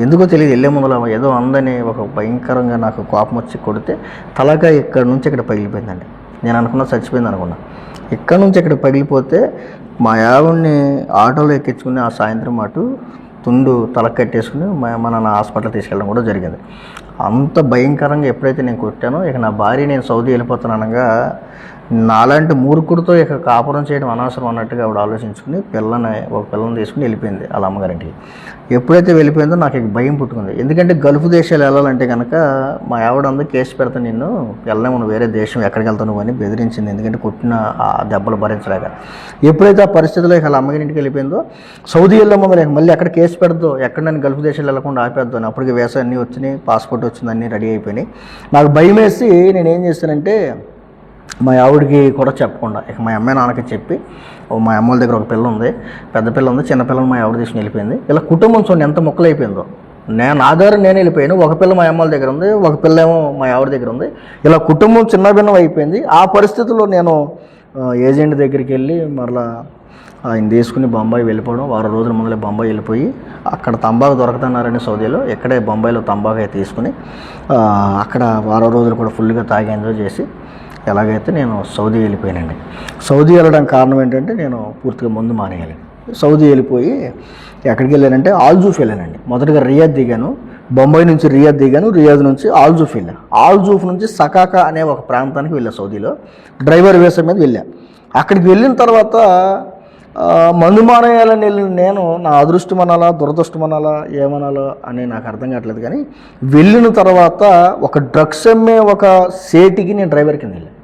ఎందుకో తెలియదు వెళ్ళే ముందులో ఏదో అందని ఒక భయంకరంగా నాకు కోపం వచ్చి కొడితే తలగా ఇక్కడ నుంచి ఇక్కడ పగిలిపోయిందండి. నేను అనుకున్నా చచ్చిపోయింది అనుకున్నా. ఇక్కడ నుంచి ఇక్కడ పగిలిపోతే మా ఆవిడ్ని ఆటోలో ఎక్కించుకుని ఆ సాయంత్రం అటు తుండు తలకు కట్టేసుకుని మన హాస్పిటల్ తీసుకెళ్ళడం కూడా జరిగింది. అంత భయంకరంగా ఎప్పుడైతే నేను కొట్టానో ఇక నా భార్య నేను సౌదీ వెళ్ళిపోతాను అనగా నాలాంటి మూర్ఖుడితో ఇక కాపురం చేయడం అనవసరం అన్నట్టుగా ఆవిడ ఆలోచించుకుని ఒక పిల్లని తీసుకుని వెళ్ళిపోయింది వాళ్ళ అమ్మగారింటికి. ఎప్పుడైతే వెళ్ళిపోయిందో నాకు ఇక భయం పుట్టుకుంది. ఎందుకంటే గల్ఫ్ దేశాలు వెళ్ళాలంటే కనుక మా ఆవిడ అందరూ కేసు పెడతా నిన్ను వెళ్ళలేము, వేరే దేశం ఎక్కడికి వెళ్తాను అని బెదిరించింది. ఎందుకంటే కొట్టిన ఆ దెబ్బలు భరించలేక. ఎప్పుడైతే ఆ పరిస్థితిలో ఇక వాళ్ళ అమ్మగారింటికి వెళ్ళిపోయిందో సౌదీ వెళ్ళామో మళ్ళీ ఎక్కడ కేసు పెడదో, ఎక్కడ నేను గల్ఫ్ దేశాలు వెళ్ళకుండా ఆపేద్దాం. అప్పటికి వీసా అన్నీ వచ్చినాయి, పాస్పోర్ట్ వచ్చింది, అన్నీ రెడీ అయిపోయినాయి. నాకు భయం వేసి నేను ఏం చేస్తానంటే మా ఆవిడికి కూడా చెప్పకుండా ఇక మా అమ్మాయి నాన్నకి చెప్పి మా అమ్మల దగ్గర ఒక పిల్ల ఉంది, పెద్ద పిల్ల ఉంది, చిన్న పిల్లలు మా ఆవిడ తీసుకుని వెళ్ళిపోయింది. ఇలా కుటుంబం చూడండి ఎంత మొక్కలు అయిపోయిందో. నా దగ్గర నేను వెళ్ళిపోయాను, ఒక పిల్ల మా అమ్మల దగ్గర ఉంది, ఒక పిల్ల ఏమో మా ఆవిడ దగ్గర ఉంది. ఇలా కుటుంబం చిన్న భిన్నం అయిపోయింది. ఆ పరిస్థితుల్లో నేను ఏజెంట్ దగ్గరికి వెళ్ళి మరలా ఆయన తీసుకుని బొంబాయి వెళ్ళిపోవడం. 6 రోజుల ముందలే బొంబాయి వెళ్ళిపోయి అక్కడ తంబాకు దొరకతున్నారని సౌదీలో, ఇక్కడే బొంబాయిలో తంబాకు అయితే తీసుకుని అక్కడ 6 రోజులు కూడా ఫుల్గా తాగి ఎంజాయ్ చేసి ఎలాగైతే నేను సౌదీ వెళ్ళిపోయానండి. సౌదీ వెళ్ళడానికి కారణం ఏంటంటే నేను పూర్తిగా మందు మానేయాలి. సౌదీ వెళ్ళిపోయి ఎక్కడికి వెళ్ళానంటే ఆల్జూఫ్ వెళ్ళానండి. మొదటగా రియాద్ దిగాను, బొంబాయి నుంచి రియాద్ దిగాను, రియాద్ నుంచి ఆల్జూఫ్ వెళ్ళాను. ఆల్జూఫ్ నుంచి సకాకా అనే ఒక ప్రాంతానికి వెళ్ళా సౌదీలో. డ్రైవర్ వీసా మీద వెళ్ళాను. అక్కడికి వెళ్ళిన తర్వాత మందు మానేయాలని వెళ్ళిన నేను నా అదృష్టం అనాలా దురదృష్టం అనాలా ఏమనాలో అని నాకు అర్థం కావట్లేదు. కానీ వెళ్ళిన తర్వాత ఒక డ్రగ్స్ అమ్మే ఒక సేటికి నేను డ్రైవర్ కింద వెళ్ళాను.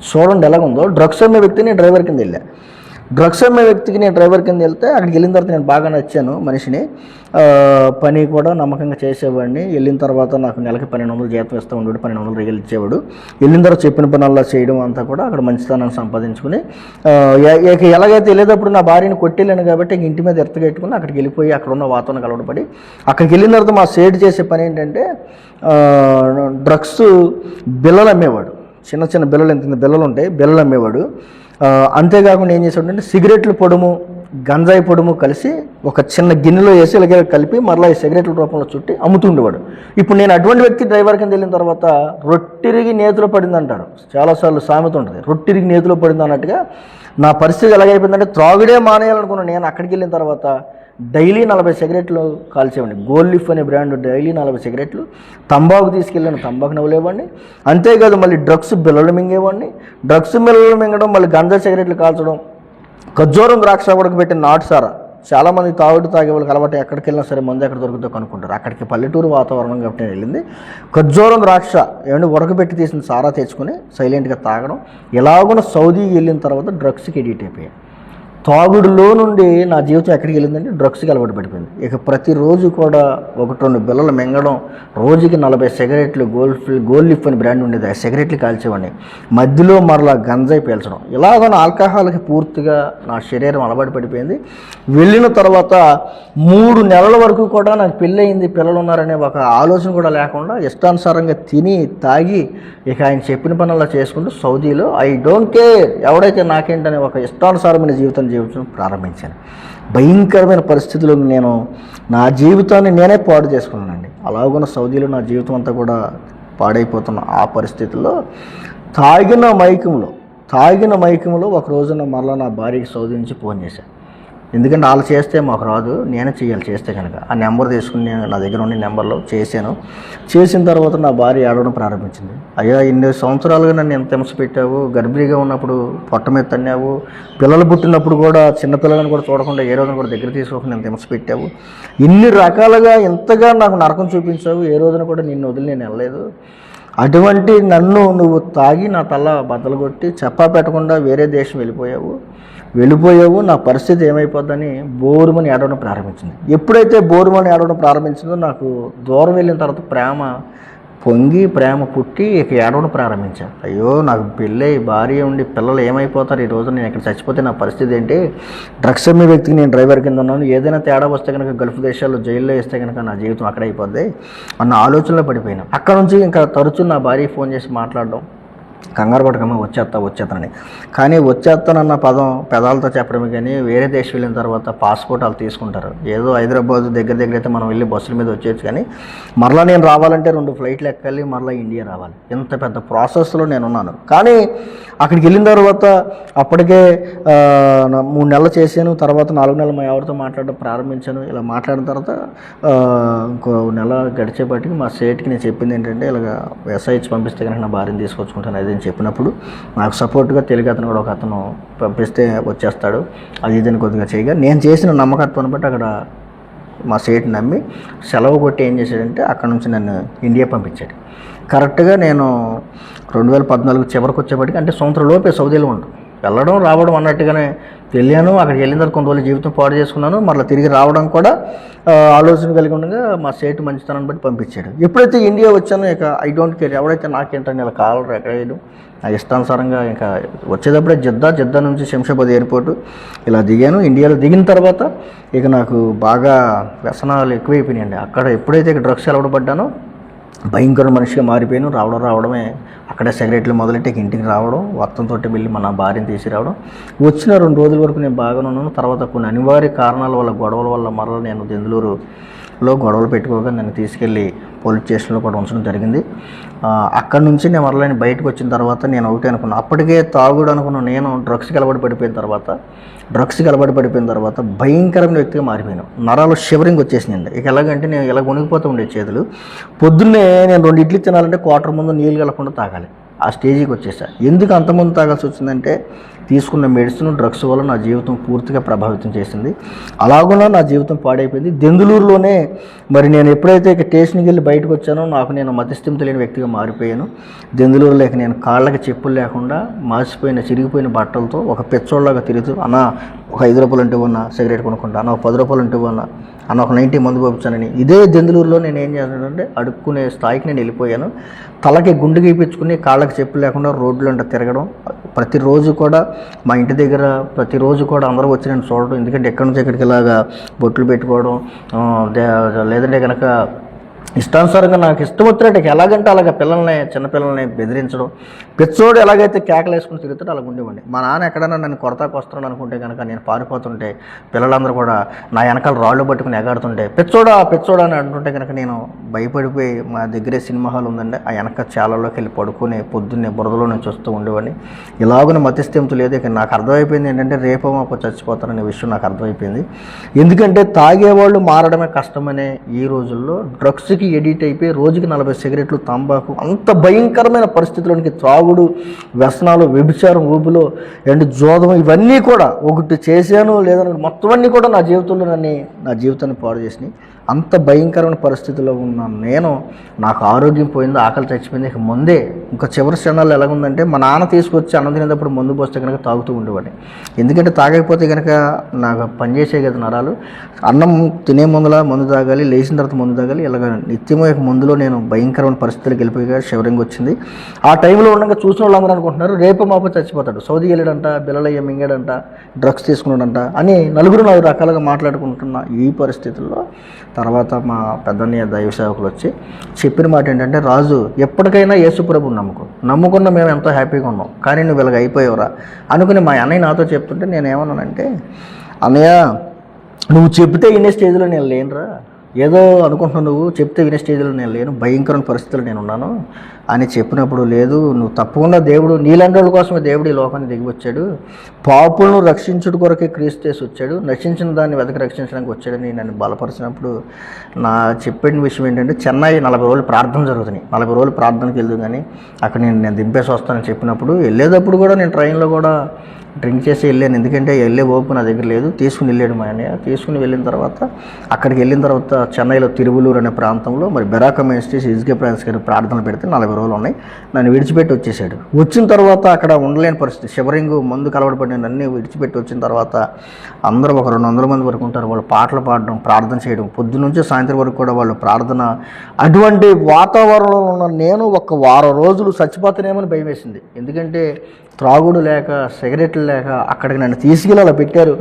చూడండి ఎలాగుందో, డ్రగ్స్ అమ్మే వ్యక్తిని నేను డ్రైవర్ కింద వెళ్ళా. డ్రగ్స్ అమ్మే వ్యక్తికి నేను డ్రైవర్ కింద వెళ్తే అక్కడికి వెళ్ళిన తర్వాత నేను బాగా నచ్చాను మనిషిని. పని కూడా నమ్మకంగా చేసేవాడిని. వెళ్ళిన తర్వాత నాకు నెలకి 1200 జీతం ఇస్తూ ఉండేవాడు, 1200 రియల్ ఇచ్చేవాడు. వెళ్ళిన తర్వాత చెప్పిన పని అలా చేయడం అంతా కూడా అక్కడ మంచితనాన్ని సంపాదించుకుని ఎలాగైతే వెళ్ళేటప్పుడు నా భార్యని కొట్టేలేను కాబట్టి ఇంటి మీద ఎత్తగెట్టుకుని అక్కడికి వెళ్ళిపోయి అక్కడ ఉన్న వాతావరణం కలవడపడి అక్కడికి వెళ్ళిన తర్వాత మా సేట్ చేసే పని ఏంటంటే డ్రగ్స్ బిల్లలు అమ్మేవాడు. చిన్న చిన్న బిల్లలు, ఎంత బిల్లలు ఉంటాయి, బిల్లలు అమ్మేవాడు. అంతేకాకుండా ఏం చేసేవాడంటే సిగరెట్లు పొడుము, గంజాయి పొడుము కలిసి ఒక చిన్న గిన్నెలో వేసి ఇలాగే కలిపి మరలా ఈ సిగరెట్ల రూపంలో చుట్టి అమ్ముతుండేవాడు. ఇప్పుడు నేను అటువంటి వ్యక్తి డ్రైవర్ కింద వెళ్ళిన తర్వాత రొట్టిరిగి నేతిలో పడింది అంటారు, చాలాసార్లు సామెత ఉంటుంది, రొట్టిరిగి నేతిలో పడింది అన్నట్టుగా నా పరిస్థితి ఎలాగైపోయిందంటే త్రాగుడే మానేయాలనుకున్నాను. నేను అక్కడికి వెళ్ళిన తర్వాత డైలీ 40 సిగరెట్లు కాల్చేవాడిని. గోల్డ్ లీఫ్ అనే బ్రాండ్ డైలీ 40 సిగరెట్లు. తంబాకు తీసుకెళ్ళాను, తంబాకు నవ్వులేవాడిని. అంతేకాదు మళ్ళీ డ్రగ్స్ బిల్లలు మింగేవాడిని. డ్రగ్స్ బిల్లలు మింగడం, మళ్ళీ గంజా సిగరెట్లు కాల్చడం, ఖర్జూరం ద్రాక్ష ఉడకబెట్టిన నాటుసారా. చాలామంది తాగే వాళ్ళకి అలవాటు, ఎక్కడికి వెళ్ళినా సరే మందు ఎక్కడ దొరుకుతుందో కనుక్కుంటారు. అక్కడికి పల్లెటూరు వాతావరణం కాబట్టి నేను వెళ్ళింది. ఖర్జూరం ద్రాక్ష ఏమంటే ఉడకబెట్టి తీసిన సారా తెచ్చుకుని సైలెంట్గా తాగడం. ఎలాగున్న సౌదీ వెళ్ళిన తర్వాత డ్రగ్స్కి ఎడిట్ అయిపోయాయి. తాగుడులో నుండి నా జీవితం ఎక్కడికి వెళ్ళిందంటే డ్రగ్స్కి అలవాటు పడిపోయింది. ఇక ప్రతిరోజు కూడా 1-2 బిళ్ళలు మింగడం, రోజుకి 40 సిగరెట్లు, గోల్డ్ లిఫ్ అని బ్రాండ్ ఉండేది, ఆ సిగరెట్లు కాల్చేవాడిని. మధ్యలో మరలా గంజాయి పీల్చడం, ఇలాగ ఆల్కహాల్కి పూర్తిగా నా శరీరం అలవాటు పడిపోయింది. వెళ్ళిన తర్వాత 3 నెలల వరకు కూడా నాకు పెళ్ళి అయింది, పిల్లలు ఉన్నారనే ఒక ఆలోచన కూడా లేకుండా ఇష్టానుసారంగా తిని తాగి ఇక ఆయన చెప్పిన పనులా చేసుకుంటూ సౌదీలో ఐ డోంట్ కేర్ ఎవడైతే నాకేంటనే ఒక ఇష్టానుసారమైన జీవితం ప్రారంభించాను. భయంకరమైన పరిస్థితుల్లో నేను నా జీవితాన్ని నేనే పాడు చేసుకున్నానండి. అలాగున్న సౌదీలో నా జీవితం అంతా కూడా పాడైపోతున్న ఆ పరిస్థితుల్లో తాగిన మైకంలో ఒక రోజున మరలా నా భార్యకి సౌదీ నుంచి ఫోన్ చేశాను. ఎందుకంటే వాళ్ళు చేస్తే మాకు రాదు, నేనే చేయాలి చేస్తే కనుక. ఆ నెంబర్ తీసుకుని నా దగ్గర ఉన్న నెంబర్లో చేసిన తర్వాత నా భార్య ఏడవడం ప్రారంభించింది. అయ్యా, ఇన్ని సంవత్సరాలుగా నన్ను ఎంత హింస పెట్టావు, గర్భిణీగా ఉన్నప్పుడు పొట్ట మీద తన్నావు, పిల్లలు పుట్టినప్పుడు కూడా చిన్నపిల్లలను కూడా చూడకుండా ఏ రోజున కూడా దగ్గర తీసుకోకుండా ఎంత హింస పెట్టావు, ఇన్ని రకాలుగా ఎంతగా నాకు నరకం చూపించావు, ఏ రోజున కూడా నిన్ను వదిలి నేను వెళ్ళలేదు. అటువంటి నన్ను నువ్వు తాగి నా తల బద్దలు కొట్టి చెప్పా పెట్టకుండా వేరే దేశం వెళ్ళిపోయావు, నా పరిస్థితి ఏమైపోద్దని బోరుమని ఏడవడం ప్రారంభించింది. ఎప్పుడైతే బోరుమని ఏడవడం ప్రారంభించిందో నాకు దూరం వెళ్ళిన తర్వాత ప్రేమ పుట్టి ఇక ఏడవడం ప్రారంభించాను. అయ్యో, నాకు పెళ్ళై భార్య ఉండి పిల్లలు ఏమైపోతారు, ఈ రోజు నేను ఇక్కడ చచ్చిపోతే నా పరిస్థితి ఏంటి, డ్రగ్స్ అమ్మే వ్యక్తికి నేను డ్రైవర్ కింద ఉన్నాను, ఏదైనా తేడా వస్తే కనుక గల్ఫ్ దేశాల్లో జైల్లో వేస్తే కనుక నా జీవితం అక్కడ అయిపోద్ది అన్న ఆలోచనలో పడిపోయాను. అక్కడ నుంచి ఇంకా తరచూ నా భార్య ఫోన్ చేసి మాట్లాడడం, కంగారు పడకమ్మ వచ్చేస్తానని. కానీ వచ్చేస్తానన్న పదం పెదాలతో చెప్పడమే కానీ వేరే దేశం వెళ్ళిన తర్వాత పాస్పోర్ట్ వాళ్ళు తీసుకుంటారు. ఏదో హైదరాబాద్ దగ్గర అయితే మనం వెళ్ళి బస్సుల మీద వచ్చేయచ్చు, కానీ మరలా నేను రావాలంటే 2 ఫ్లైట్లు ఎక్కాలి, మరలా ఇండియా రావాలి. ఇంత పెద్ద ప్రాసెస్లో నేనున్నాను. కానీ అక్కడికి వెళ్ళిన తర్వాత అప్పటికే 3 నెలలు చేశాను. తర్వాత 4 నెలలు మా ఎవరితో మాట్లాడడం ప్రారంభించాను. ఇలా మాట్లాడిన తర్వాత ఇంకో నెల గడిచేపటికి మా సేట్కి నేను చెప్పింది ఏంటంటే, ఇలాగ ఎస్ఐహెచ్ పంపిస్తే కనుక నా భార్యను తీసుకొచ్చుకుంటాను అని చెప్పినప్పుడు నాకు సపోర్ట్గా తెలుగు అతను కూడా ఒక అతను పంపిస్తే వచ్చేస్తాడు అది ఇదని కొద్దిగా చేయగా, నేను చేసిన నమ్మకత్వాన్ని బట్టి అక్కడ మా సేట్ నమ్మి సెలవు కొట్టి ఏం చేశాడంటే అక్కడ నుంచి నన్ను ఇండియా పంపించాడు. కరెక్ట్గా నేను 2014 చివరికి వచ్చేప్పటికి, అంటే సంవత్సరం లోపే సౌదీలో ఉంటాను, వెళ్ళడం రావడం అన్నట్టుగానే వెళ్ళాను. అక్కడికి వెళ్ళిన తర్వాత కొన్ని రోజులు జీవితం పాడు చేసుకున్నాను. మళ్ళీ తిరిగి రావడం కూడా ఆలోచన కలిగి ఉండగా మా సేటు మంచితనాన్ని బట్టి పంపించాడు. ఎప్పుడైతే ఇండియా వచ్చానో ఇక ఐ డోంట్ కేర్ ఎవడైతే నాకేంటని ఇలా కాలర్ ఎక్కడేయడం, నా ఇష్టానుసారంగా ఇంకా వచ్చేటప్పుడే జిద్దా నుంచి శంషాబాద్ ఎయిర్పోర్టు ఇలా దిగాను. ఇండియాలో దిగిన తర్వాత ఇక నాకు బాగా వ్యసనాలు ఎక్కువైపోయినాయండి. అక్కడ ఎప్పుడైతే ఇక డ్రగ్స్ అలవాటు పడ్డానో భయంకర మనిషిగా మారిపోయాను. రావడమే అక్కడే సిగరెట్లు మొదలెట్టి ఇంటికి రావడం, వత్తంతో వెళ్ళి మన భార్యను తీసుకురావడం. వచ్చిన 2 రోజుల వరకు నేను బాగానే ఉన్నాను. తర్వాత కొన్ని అనివార్య కారణాల వల్ల, గొడవల వల్ల మరలా నేను దెందులూరులో గొడవలు పెట్టుకోగా నన్ను తీసుకెళ్ళి పోలీస్ స్టేషన్లో కూడా ఉంచడం జరిగింది. అక్కడి నుంచి నేను మరలా బయటకు వచ్చిన తర్వాత నేను ఒకటి అనుకున్నాను, అప్పటికే తాగుడు అనుకున్నాను. నేను డ్రగ్స్కి అలవాటు పడిపోయిన తర్వాత భయంకరమైన వ్యక్తిగా మారిపోయాను. నరాలు షివరింగ్ వచ్చేసిందండి. ఇక ఎలాగంటే నేను ఇలా వణికిపోతూ ఉండే చేతులు. పొద్దున్నే నేను 2 ఇడ్లీ తినాలంటే క్వార్టర్ ముందు నీళ్ళు కలకుండా తాగాలి. ఆ స్టేజీకి వచ్చేసా. ఎందుకు అంతమంది తాగాల్సి వచ్చిందంటే తీసుకున్న మెడిసిన్, డ్రగ్స్ వల్ల నా జీవితం పూర్తిగా ప్రభావితం చేసింది. అలాగున్నా నా జీవితం పాడైపోయింది. దెందులూరులోనే మరి నేను ఎప్పుడైతే ఇక స్టేషన్కి వెళ్ళి బయటకు వచ్చానో నేను మతిస్థిమితం లేని వ్యక్తిగా మారిపోయాను. దెందులూరులోకి నేను కాళ్ళకి చెప్పులు లేకుండా చిరిగిపోయిన బట్టలతో ఒక పెచ్చోళ్ళలాగా తిరుగుతూ, అన్న ఒక 5 రూపాయలు ఉంటే ఉన్నా సిగరెట్ కొనుక్కుంటా, అన్న ఒక 10 రూపాయలు ఉంటే ఉన్నా, అన్న ఒక 90 మందు పంపించానని. ఇదే దెందులూరులో నేను ఏం చేస్తానంటే అడుక్కునే స్థాయికి నేను వెళ్ళిపోయాను. తలకి గుండు గీపించుకుని కాళ్ళకి చెప్పులు లేకుండా రోడ్లు అంటే తిరగడం. ప్రతిరోజు కూడా మా ఇంటి దగ్గర అందరూ వచ్చి నేను చూడడం. ఎందుకంటే ఎక్కడి నుంచి ఎక్కడికి ఇలాగా బొట్లు పెట్టుకోవడం, లేదంటే కనుక ఇష్టానుసారంగా నాకు ఇష్టం వచ్చినట్టు ఎలాగంటే అలాగ చిన్నపిల్లల్ని బెదిరించడం. పెచ్చోడు ఎలాగైతే కేకలు వేసుకుని తిరుగుతాడో అలాగ ఉండేవాడిని. మా నాన్న ఎక్కడైనా నన్ను కొరతాకు వస్తున్నాడు అనుకుంటే కనుక నేను పారిపోతుంటే పిల్లలందరూ కూడా నా వెనకాల రాళ్ళు పట్టుకుని ఎగాడుతుంటే పెచ్చోడా అని అంటుంటే కనుక నేను భయపడిపోయి మా దగ్గరే సినిమా హాల్ ఉందండి, ఆ వెనక చాలలోకి వెళ్ళి పడుకుని పొద్దున్నే బురదలో నుంచి వస్తూ ఉండేవాడిని. ఇలాగనే మతిస్థిమితం లేదు. ఇక నాకు అర్థమైపోయింది ఏంటంటే రేపో మాపో చచ్చిపోతాననే విషయం నాకు అర్థమైపోయింది. ఎందుకంటే తాగేవాళ్ళు మారడమే కష్టమనే ఈ రోజుల్లో డ్రగ్స్కి ఎడిట్ అయిపోయి రోజుకి 40 సిగరెట్లు, తంబాకు, అంత భయంకరమైన పరిస్థితుల్లోనికి తాగుడు, వ్యసనాలు, వ్యభిచారం, ఊబులో అండ్ జోదం ఇవన్నీ కూడా ఒకటి చేశాను లేదని మొత్తం అన్నీ కూడా నా జీవితాన్ని పాడు చేసినాయి. అంత భయంకరమైన పరిస్థితిలో ఉన్నాను నేను. నాకు ఆరోగ్యం పోయింది, ఆకలి చచ్చిపోయింది. ఇక ముందే ఇంకా చివరి క్షణాలు ఎలాగుందంటే, మా నాన్న తీసుకొచ్చి అన్నం తినేటప్పుడు ముందు పోస్తే కనుక తాగుతూ ఉండేవాడిని. ఎందుకంటే తాగకపోతే కనుక నాకు పనిచేసే కదా నరాలు. అన్నం తినే ముందులా మందు తాగాలి, లేచిన తర్వాత మందు తాగాలి. ఇలాగ నిత్యమో ఇక ముందులో నేను భయంకరమైన పరిస్థితులకు వెళ్ళిపోయి షివరింగ్ వచ్చింది. ఆ టైంలో ఉండగా చూసిన వాళ్ళందరూ అనుకుంటున్నారు రేపు మాపు చచ్చిపోతాడు, సౌదీ వెళ్ళాడంట, బిల్లలయ్య మింగాడంట, డ్రగ్స్ తీసుకున్నాడంట అని నలుగురు 4 రకాలుగా మాట్లాడుకుంటున్న ఈ పరిస్థితుల్లో తర్వాత మా పెద్దన్నయ్య దైవ సేవకులు వచ్చి చెప్పిన మాట ఏంటంటే, రాజు ఎప్పటికైనా యేసుప్రభుని నమ్ముకున్న మేము ఎంతో హ్యాపీగా ఉన్నాం, కానీ నువ్వు ఇలాగ అయిపోయావురా అనుకుని మా అన్నయ్య నాతో చెప్తుంటే నేను ఏమన్నానంటే, అన్నయ్య నువ్వు చెప్తే వినే స్టేజ్లో నేను లేనురా, ఏదో అనుకుంటున్నావు, నువ్వు చెప్తే వినే స్టేజ్లో నేను లేను, భయంకరమైన పరిస్థితులు నేను ఉన్నాను అని చెప్పినప్పుడు, లేదు నువ్వు తప్పకుండా దేవుడు నీలాంటి వాళ్ళ కోసమే దేవుడు ఈ లోకాన్ని దిగి వచ్చాడు, పాపులను రక్షించుడు కొరకే క్రీస్తు చేసి వచ్చాడు, నశించిన దాన్ని వెతక రక్షించడానికి వచ్చాడని నన్ను బలపరిచినప్పుడు నా చెప్పిన విషయం ఏంటంటే, చెన్నై 40 రోజులు ప్రార్థన జరుగుతున్నాయి, 40 రోజులు ప్రార్థనకి వెళ్దు కానీ అక్కడ నేను దింపేసి వస్తానని చెప్పినప్పుడు, వెళ్ళేటప్పుడు కూడా నేను ట్రైన్లో కూడా డ్రింక్ చేసి వెళ్ళాను. ఎందుకంటే వెళ్ళే ఓపు నా దగ్గర లేదు. తీసుకుని వెళ్ళాడు మా అన్నయ్య. తీసుకుని వెళ్ళిన తర్వాత అక్కడికి వెళ్ళిన తర్వాత చెన్నైలో తిరువలూరు అనే ప్రాంతంలో మరి బెరాక మినిస్ట్రీస్ ఇజ్గే ఫ్రాన్స్ గారి ప్రార్థనలు పెడితే 40 రోజులు ఉన్నాయి. నన్ను విడిచిపెట్టి వచ్చేసాడు. వచ్చిన తర్వాత అక్కడ ఉండలేని పరిస్థితి, షివరింగ్ మందు కలవడపడిన అన్నీ విడిచిపెట్టి వచ్చిన తర్వాత అందరూ ఒక 200 మంది వరకు ఉంటారు. వాళ్ళు పాటలు పాడడం, ప్రార్థన చేయడం, పొద్దునుంచి సాయంత్రం వరకు కూడా వాళ్ళు ప్రార్థన. అటువంటి వాతావరణంలో ఉన్న నేను ఒక వారం రోజులు చచ్చిపోతానేమని భయం వేసింది. ఎందుకంటే త్రాగుడు లేక, సిగరెట్లు లేక అక్కడికి నన్ను తీసుకెళ్ళి అలా పెట్టారు.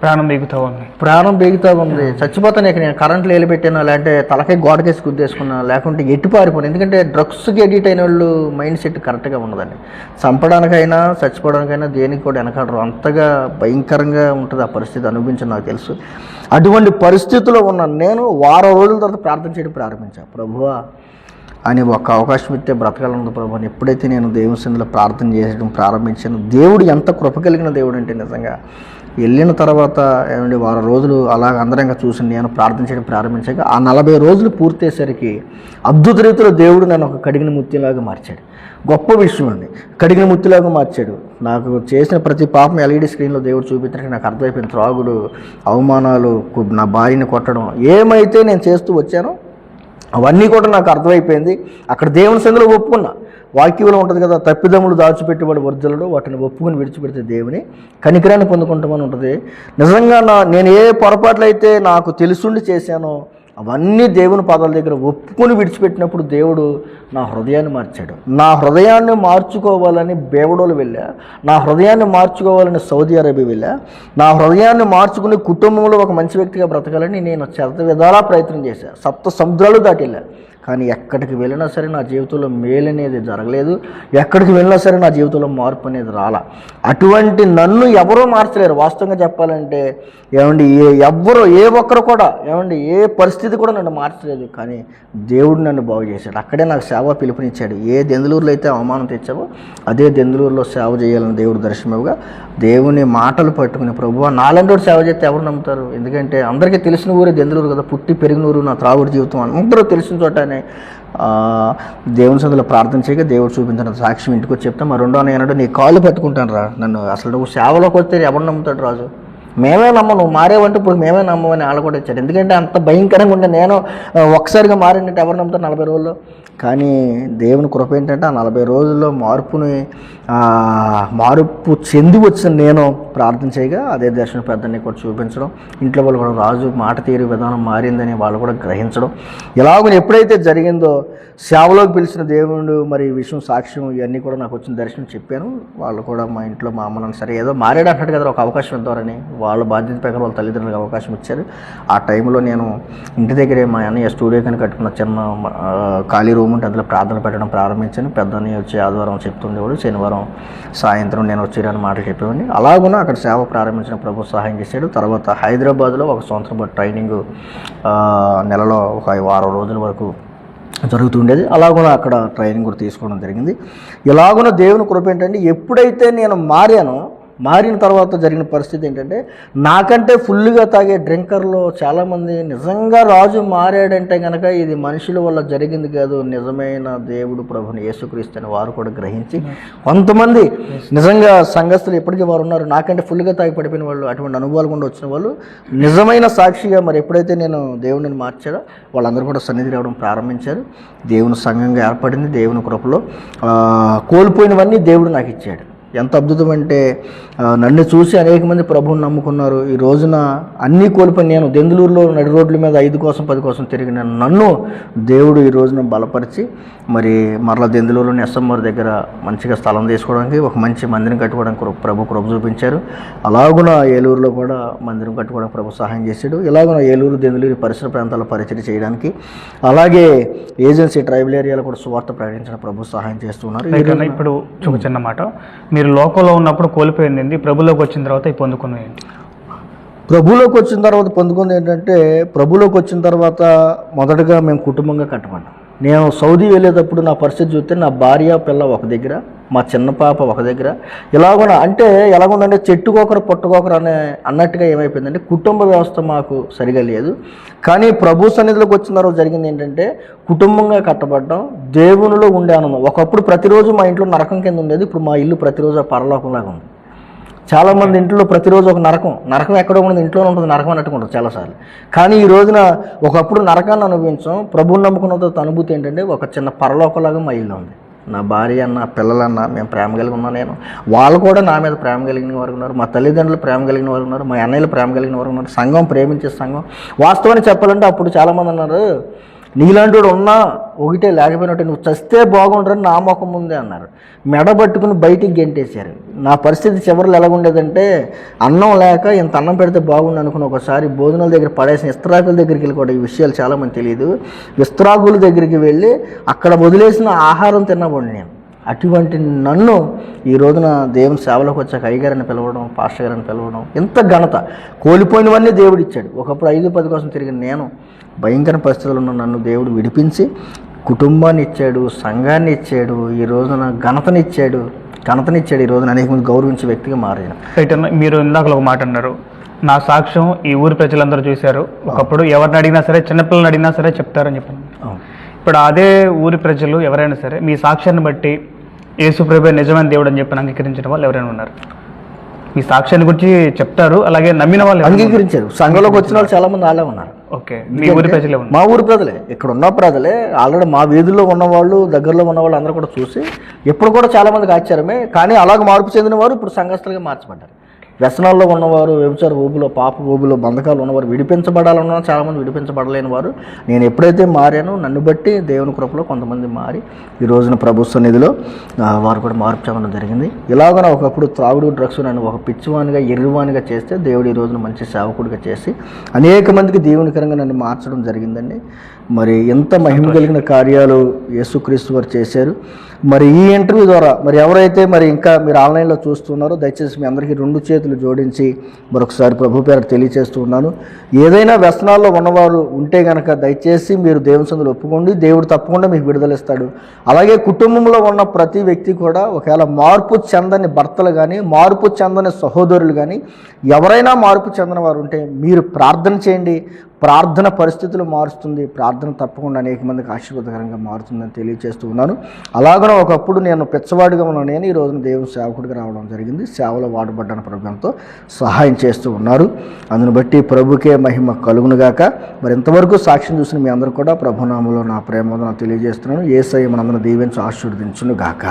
ప్రాణం బేగుతూ ఉంది. చచ్చిపోతాను. ఇక నేను కరెంట్లు వేలు పెట్టాను, లేదంటే తలకాయ గోడకేసి గుద్దేసుకున్నా, లేకుంటే ఎట్టి పారిపోను. ఎందుకంటే డ్రగ్స్కి ఎడిట్ అయిన వాళ్ళు మైండ్ సెట్ కరెక్ట్గా ఉండదండి. చంపడానికైనా చచ్చిపోవడానికైనా దేనికి కూడా వెనకాడరు. అంతగా భయంకరంగా ఉంటుంది ఆ పరిస్థితి. అనుభవించి నాకు తెలుసు. అటువంటి పరిస్థితిలో ఉన్న నేను వారం రోజుల తర్వాత ప్రార్థన చేయడం ప్రారంభించాను. ప్రభువా అని ఒక అవకాశం ఇస్తే బ్రతకాలన్నది ప్రభు అని ఎప్పుడైతే నేను దేవుని సన్నిధిలో ప్రార్థన చేయడం ప్రారంభించాను, దేవుడు ఎంత కృప కలిగిన దేవుడు అంటే నిజంగా వెళ్ళిన తర్వాత ఏమండి వారం రోజులు అలాగ అందరంగా చూసి నేను ప్రార్థన చేయడం ప్రారంభించాక ఆ 40 రోజులు పూర్తయ్యేసరికి అద్భుత రీతిలో దేవుడు నన్ను ఒక కడిగిన ముత్యంలాగా మార్చాడు. గొప్ప విషయం అండి. కడిగిన ముత్తిలాగా మార్చాడు. నాకు చేసిన ప్రతి పాపం ఎల్ఈడి స్క్రీన్లో దేవుడు చూపించడానికి నాకు అర్థమైపోయింది. త్రాగుడు, అవమానాలు, నా భార్యని కొట్టడం, ఏమైతే నేను చేస్తూ వచ్చానో అవన్నీ కూడా నాకు అర్థమైపోయింది. అక్కడ దేవుని సందులో ఒప్పుకున్నా. వాక్యంలో ఉంటుంది కదా, తప్పిదములు దాచిపెట్టుబడి వర్జలడు, వాటిని ఒప్పుకొని విడిచిపెడితే దేవుని కనికరాన్ని పొందుకుంటామని ఉంటుంది. నిజంగా నేను ఏ పొరపాట్లు అయితే నాకు తెలుసుండి చేశానో అవన్నీ దేవుని పాదాల దగ్గర ఒప్పుకొని విడిచిపెట్టినప్పుడు దేవుడు నా హృదయాన్ని మార్చాడు. నా హృదయాన్ని మార్చుకోవాలని బేవడోలు వెళ్ళా, నా హృదయాన్ని మార్చుకోవాలని సౌదీ అరేబియా వెళ్ళా, నా హృదయాన్ని మార్చుకుని కుటుంబంలో ఒక మంచి వ్యక్తిగా బ్రతకాలని నేను శత విధాలా ప్రయత్నం చేశాను. 7 సముద్రాలు దాటి వెళ్ళా. కానీ ఎక్కడికి వెళ్ళినా సరే నా జీవితంలో మేలు అనేది జరగలేదు. ఎక్కడికి వెళ్ళినా సరే నా జీవితంలో మార్పు అనేది రాలా. అటువంటి నన్ను ఎవరూ మార్చలేరు. వాస్తవంగా చెప్పాలంటే ఏమండి, ఏ ఒక్కరు కూడా ఏమండి ఏ పరిస్థితి కూడా నన్ను మార్చలేదు. కానీ దేవుడు నన్ను బాగు చేశాడు. అక్కడే నాకు సేవ పిలుపునిచ్చాడు. ఏ దెందులూరులో అయితే అవమానం తెచ్చావో అదే దెందులూరులో సేవ చేయాలని దేవుడు దర్శనముగా దేవుని మాటలు పట్టుకుని, ప్రభువా నాలంటోడు సేవ చేస్తే ఎవరు నమ్ముతారు? ఎందుకంటే అందరికీ తెలిసిన ఊరే దెందులూరు కదా, పుట్టి పెరిగిన ఊరు, నా త్రాగుడు జీవితం అందరూ తెలిసిన చోటనే దేవుని సందులో ప్రార్థన చేయగా దేవుడు చూపించిన సాక్ష్యం ఇంటికి వచ్చి చెప్తా. మా రెండో అన్నయ్య అన్నాడు, నీ కాళ్ళు పట్టుకుంటాను రా, నన్ను అసలు నువ్వు సేవలోకి వస్తే ఎవరు నమ్ముతాడు రాజు? మేమే నమ్మను, నువ్వు మారేవంటే ఇప్పుడు మేమే నమ్మమని వాళ్ళు కూడా ఇచ్చాడు. ఎందుకంటే అంత భయంకరంగా ఉండే నేను ఒక్కసారిగా మారినట్టు ఎవరు నమ్ముతారు 40 రోజుల్లో? కానీ దేవుని కృప ఏంటంటే ఆ 40 రోజుల్లో మార్పు చెంది వచ్చిన నేను ప్రార్థన చేయగా అదే దర్శన పెద్దని కూడా చూపించడం, ఇంట్లో వాళ్ళు కూడా రాజు మాట తీరు విధానం మారిందని వాళ్ళు కూడా గ్రహించడం, ఇలాగ ఎప్పుడైతే జరిగిందో సేవలోకి పిలిచిన దేవుడు మరి ఈ విషయం సాక్ష్యం ఇవన్నీ కూడా నాకు వచ్చిన దర్శనం చెప్పాను. వాళ్ళు కూడా మా ఇంట్లో మా అమ్మని సరే ఏదో మారాడు అంటాడు కదా, ఒక అవకాశం ఇద్దారని వాళ్ళ బాధ్యత ప్రకారం వాళ్ళ తల్లిదండ్రులకు అవకాశం ఇచ్చారు. ఆ టైంలో నేను ఇంటి దగ్గరే మా అన్నయ్య స్టూడియో కని కట్టుకున్న చిన్న ఖాళీ రూమ్ ఉంటే అందులో ప్రార్థన పెట్టడం ప్రారంభించాను. పెద్దని వచ్చి ఆదివారం చెప్తుండేవాడు, శనివారం సాయంత్రం నేను వచ్చేయని మాటలు చెప్పేవాడిని. అలాగున్నా అక్కడ సేవ ప్రారంభించిన ప్రభు సహాయం చేశాడు. తర్వాత హైదరాబాద్లో 1 సంవత్సరం పాటు ట్రైనింగ్ నెలలో ఒక 6 రోజుల వరకు జరుగుతుండేది. అలాగున అక్కడ ట్రైనింగ్ కూడా తీసుకోవడం జరిగింది. ఇలాగున దేవుని కృప ఏంటంటే ఎప్పుడైతే నేను మారానో మారిన తర్వాత జరిగిన పరిస్థితి ఏంటంటే నాకంటే ఫుల్గా తాగే డ్రింకర్లో చాలామంది నిజంగా రాజు మారాడంటే కనుక ఇది మనుషుల వల్ల జరిగింది కాదు, నిజమైన దేవుడు ప్రభుని యేసుక్రీస్తు అని వారు కూడా గ్రహించి కొంతమంది నిజంగా సంఘస్థులు ఎప్పటికీ వారు ఉన్నారు. నాకంటే ఫుల్గా తాగి పడిపోయిన వాళ్ళు, అటువంటి అనుభవాలు కూడా వచ్చిన వాళ్ళు నిజమైన సాక్షిగా మరి ఎప్పుడైతే నేను దేవుడిని మార్చాడో వాళ్ళందరూ కూడా సన్నిధి రావడం ప్రారంభించారు. దేవుని సంఘంగా ఏర్పడింది. దేవుని కృపలో కోల్పోయినవన్నీ దేవుడు నాకు ఇచ్చాడు. ఎంత అద్భుతం అంటే నన్ను చూసి అనేక మంది ప్రభువుని నమ్ముకున్నారు. ఈ రోజున అన్నీ కోల్పోయి నేను దెందులూరులో నడి రోడ్ల మీద 5 కోసం 10 కోసం తిరిగిన నన్ను దేవుడు ఈ రోజున బలపరిచి మరి మరలా దెందులూరులోని ఎస్ఎంఆర్ దగ్గర మంచిగా స్థలం తీసుకోవడానికి ఒక మంచి మందిరం కట్టుకోవడానికి ప్రభు కృప చూపించారు. అలాగున ఏలూరులో కూడా మందిరం కట్టుకోవడానికి ప్రభు సహాయం చేశాడు. ఇలాగున ఏలూరు దెందులూరు పరిసర ప్రాంతాల్లో పరిచయం చేయడానికి, అలాగే ఏజెన్సీ ట్రైబల్ ఏరియాలో కూడా సువార్త ప్రకటించడం ప్రభు సహాయం చేస్తున్నారు. ఇప్పుడు ఒక చిన్న మాట, మీరు లోకంలో ఉన్నప్పుడు కోల్పోయింది ప్రభులోకి వచ్చిన తర్వాత పొందుకున్నాయి. ప్రభులోకి వచ్చిన తర్వాత పొందుకుంది ఏంటంటే, ప్రభులోకి వచ్చిన తర్వాత మొదటగా మేము కుటుంబంగా కట్టబడ్డాం. నేను సౌదీ వెళ్ళేటప్పుడు నా పరిస్థితి చూస్తే నా భార్య పిల్ల ఒక దగ్గర, మా చిన్న పాప ఒక దగ్గర. అంటే ఎలాగుందంటే చెట్టుకొకరు పుట్టకొకరు అన్నట్టుగా ఏమైపోయిందంటే కుటుంబ వ్యవస్థ మాకు సరిగా లేదు. కానీ ప్రభు సన్నిధిలోకి వచ్చిన తర్వాత జరిగింది ఏంటంటే కుటుంబంగా కట్టబడ్డాం, దేవునిలో ఉండే ఆనందం. ఒకప్పుడు ప్రతిరోజు మా ఇంట్లో నరకం కింద ఉండేది, ఇప్పుడు మా ఇల్లు ప్రతిరోజు ఆ పరలోకంలాగా ఉంది. చాలామంది ఇంట్లో ప్రతిరోజు ఒక నరకం ఎక్కడో ఉండదు, ఇంట్లోనే ఉంటుంది, నరకం అన్నట్టుగా ఉంటుంది చాలాసార్లు. కానీ ఈ రోజున ఒకప్పుడు నరకాన్ని అనుభవించాం. ప్రభువుని నమ్ముకున్న తర్వాత అనుభూతి ఏంటంటే ఒక చిన్న పరలోకంలాగా మా ఇల్లు ఉంది. నా భార్య అన్న పిల్లలన్న మేము ప్రేమ కలిగి ఉన్నాను. నేను వాళ్ళు కూడా నా మీద ప్రేమ కలిగిన వారు ఉన్నారు, మా తల్లిదండ్రులు ప్రేమ కలిగిన వారు ఉన్నారు, మా అన్నయ్యలు ప్రేమ కలిగిన వారు ఉన్నారు. సంఘం ప్రేమించే సంఘం. వాస్తవాన్ని చెప్పాలంటే అప్పుడు చాలామంది అన్నారు, నీలాంటి వాడు ఉన్నా ఒకటే లేకపోయినట్టు నువ్వు చస్తే బాగుండరని నా ముఖం ముందే అన్నారు. మెడ పట్టుకుని బయటికి గెంటేశారు. నా పరిస్థితి చివరిలో ఎలాగుండేదంటే అన్నం లేక ఇంత అన్నం పెడితే బాగుండు అనుకుని ఒకసారి భోజనాల దగ్గర పడేసిన విస్తరాకుల దగ్గరికి వెళ్ళి కూడా ఈ విషయాలు చాలామంది తెలియదు. విస్తరాకుల దగ్గరికి వెళ్ళి అక్కడ వదిలేసిన ఆహారం తిన్నవాడిని నేను. అటువంటి నన్ను ఈ రోజున దేవుని సేవలోకి వచ్చాక అయ్యగారిని పిలవడం, పాస్టర్ గారిని పిలవడం, ఎంత ఘనత. కోల్పోయినవన్నీ దేవుడు ఇచ్చాడు. ఒకప్పుడు 5-10 కోసం తిరిగిన నేను భయంకర పరిస్థితులు ఉన్న నన్ను దేవుడు విడిపించి కుటుంబాన్ని ఇచ్చాడు, సంఘాన్ని ఇచ్చాడు, ఈ రోజున ఘనతనిచ్చాడు. ఈ రోజున అనేక మంది గౌరవించే వ్యక్తిగా మారాను. మీరు ఇందాక ఒక మాట అన్నారు, నా సాక్ష్యం ఈ ఊరి ప్రజలందరూ చూశారు. ఒకప్పుడు ఎవరిని అడిగినా సరే, చిన్నపిల్లల్ని అడిగినా సరే చెప్తారని చెప్పాను. ఇప్పుడు అదే ఊరి ప్రజలు ఎవరైనా సరే మీ సాక్ష్యాన్ని బట్టి యేసు ప్రభువే నిజమైన దేవుడు అని చెప్పి అంగీకరించిన వాళ్ళు ఎవరైనా ఉన్నారు? మీ సాక్ష్యాన్ని గురించి చెప్తారు, అలాగే నమ్మిన వాళ్ళు అంగీకరించారు. సంఘంలోకి వచ్చిన వాళ్ళు చాలా మంది వాళ్ళే ఉన్నారు. ఓకే, మీ ఊరి ప్రజలే ఉన్నారు? మా ఊరి ప్రజలే, ఇక్కడ ఉన్న ప్రజలే. ఆల్రెడీ మా వీధుల్లో ఉన్నవాళ్ళు, దగ్గరలో ఉన్న వాళ్ళు అందరూ కూడా చూసి ఇప్పుడు కూడా చాలా మందికి ఆశ్చర్యమే. కానీ అలాగ మార్పు చెందిన వారు ఇప్పుడు సంఘస్థులుగా మార్చబడ్డారు. వ్యసనాల్లో ఉన్నవారు, వ్యభిచార ఊబులో, పాప ఊబులో, బంధకాలు ఉన్నవారు, విడిపించబడాలన్నా చాలామంది విడిపించబడలేని వారు. నేను ఎప్పుడైతే మారానో నన్ను బట్టి దేవుని కృపలో కొంతమంది మారి ఈ రోజున ప్రభు సన్నిధిలో వారు కూడా మార్పు చెందడం జరిగింది. ఇలాగన ఒకప్పుడు త్రాగుడు, డ్రగ్స్ నన్ను ఒక పిచ్చివానిగా, ఎర్రివానిగా చేస్తే దేవుడు ఈ రోజున మంచి సేవకుడిగా చేసి అనేక మందికి దేవునికరంగా నన్ను మార్చడం జరిగిందండి. మరి ఎంత మహిమ కలిగిన కార్యాలు యేసుక్రీస్తు వారు చేశారు. మరి ఈ ఇంటర్వ్యూ ద్వారా మరి ఎవరైతే మరి ఇంకా మీరు ఆన్లైన్లో చూస్తున్నారో దయచేసి మీ అందరికీ 2 చేతులు జోడించి మరొకసారి ప్రభు పేరు తెలియజేస్తూ ఉన్నాను. ఏదైనా వ్యసనాల్లో ఉన్నవారు ఉంటే కనుక దయచేసి మీరు దేవుని సన్నిధిలో ఒప్పుకోండి, దేవుడు తప్పకుండా మీకు విడుదలిస్తాడు. అలాగే కుటుంబంలో ఉన్న ప్రతి వ్యక్తి కూడా ఒకవేళ మార్పు చెందని భర్తలు కానీ, మార్పు చెందని సహోదరులు కానీ ఎవరైనా మార్పు చెందిన వారు ఉంటే మీరు ప్రార్థన చేయండి. ప్రార్థన పరిస్థితులు మారుస్తుంది. ప్రార్థన తప్పకుండా అనేక మందికి ఆశీర్వాదకరంగా మారుతుందని తెలియజేస్తూ ఉన్నాను. అలాగనే ఒకప్పుడు నేను పెచ్చవాడిగా ఉన్న నేను ఈ రోజున దేవుని సేవకుడిగా రావడం జరిగింది. సేవలో వాడబడ్డాను. ప్రభుత్వంతో సహాయం చేస్తూ ఉన్నారు. అందును బట్టి ప్రభుకే మహిమ కలుగునుగాక. మరి ఇంతవరకు సాక్ష్యం చూసిన మీ అందరూ కూడా ప్రభునామంలో నా ప్రేమ తెలియజేస్తున్నాను. యేసయ్య మనందరం దీవించి ఆశీర్వదించునుగాక.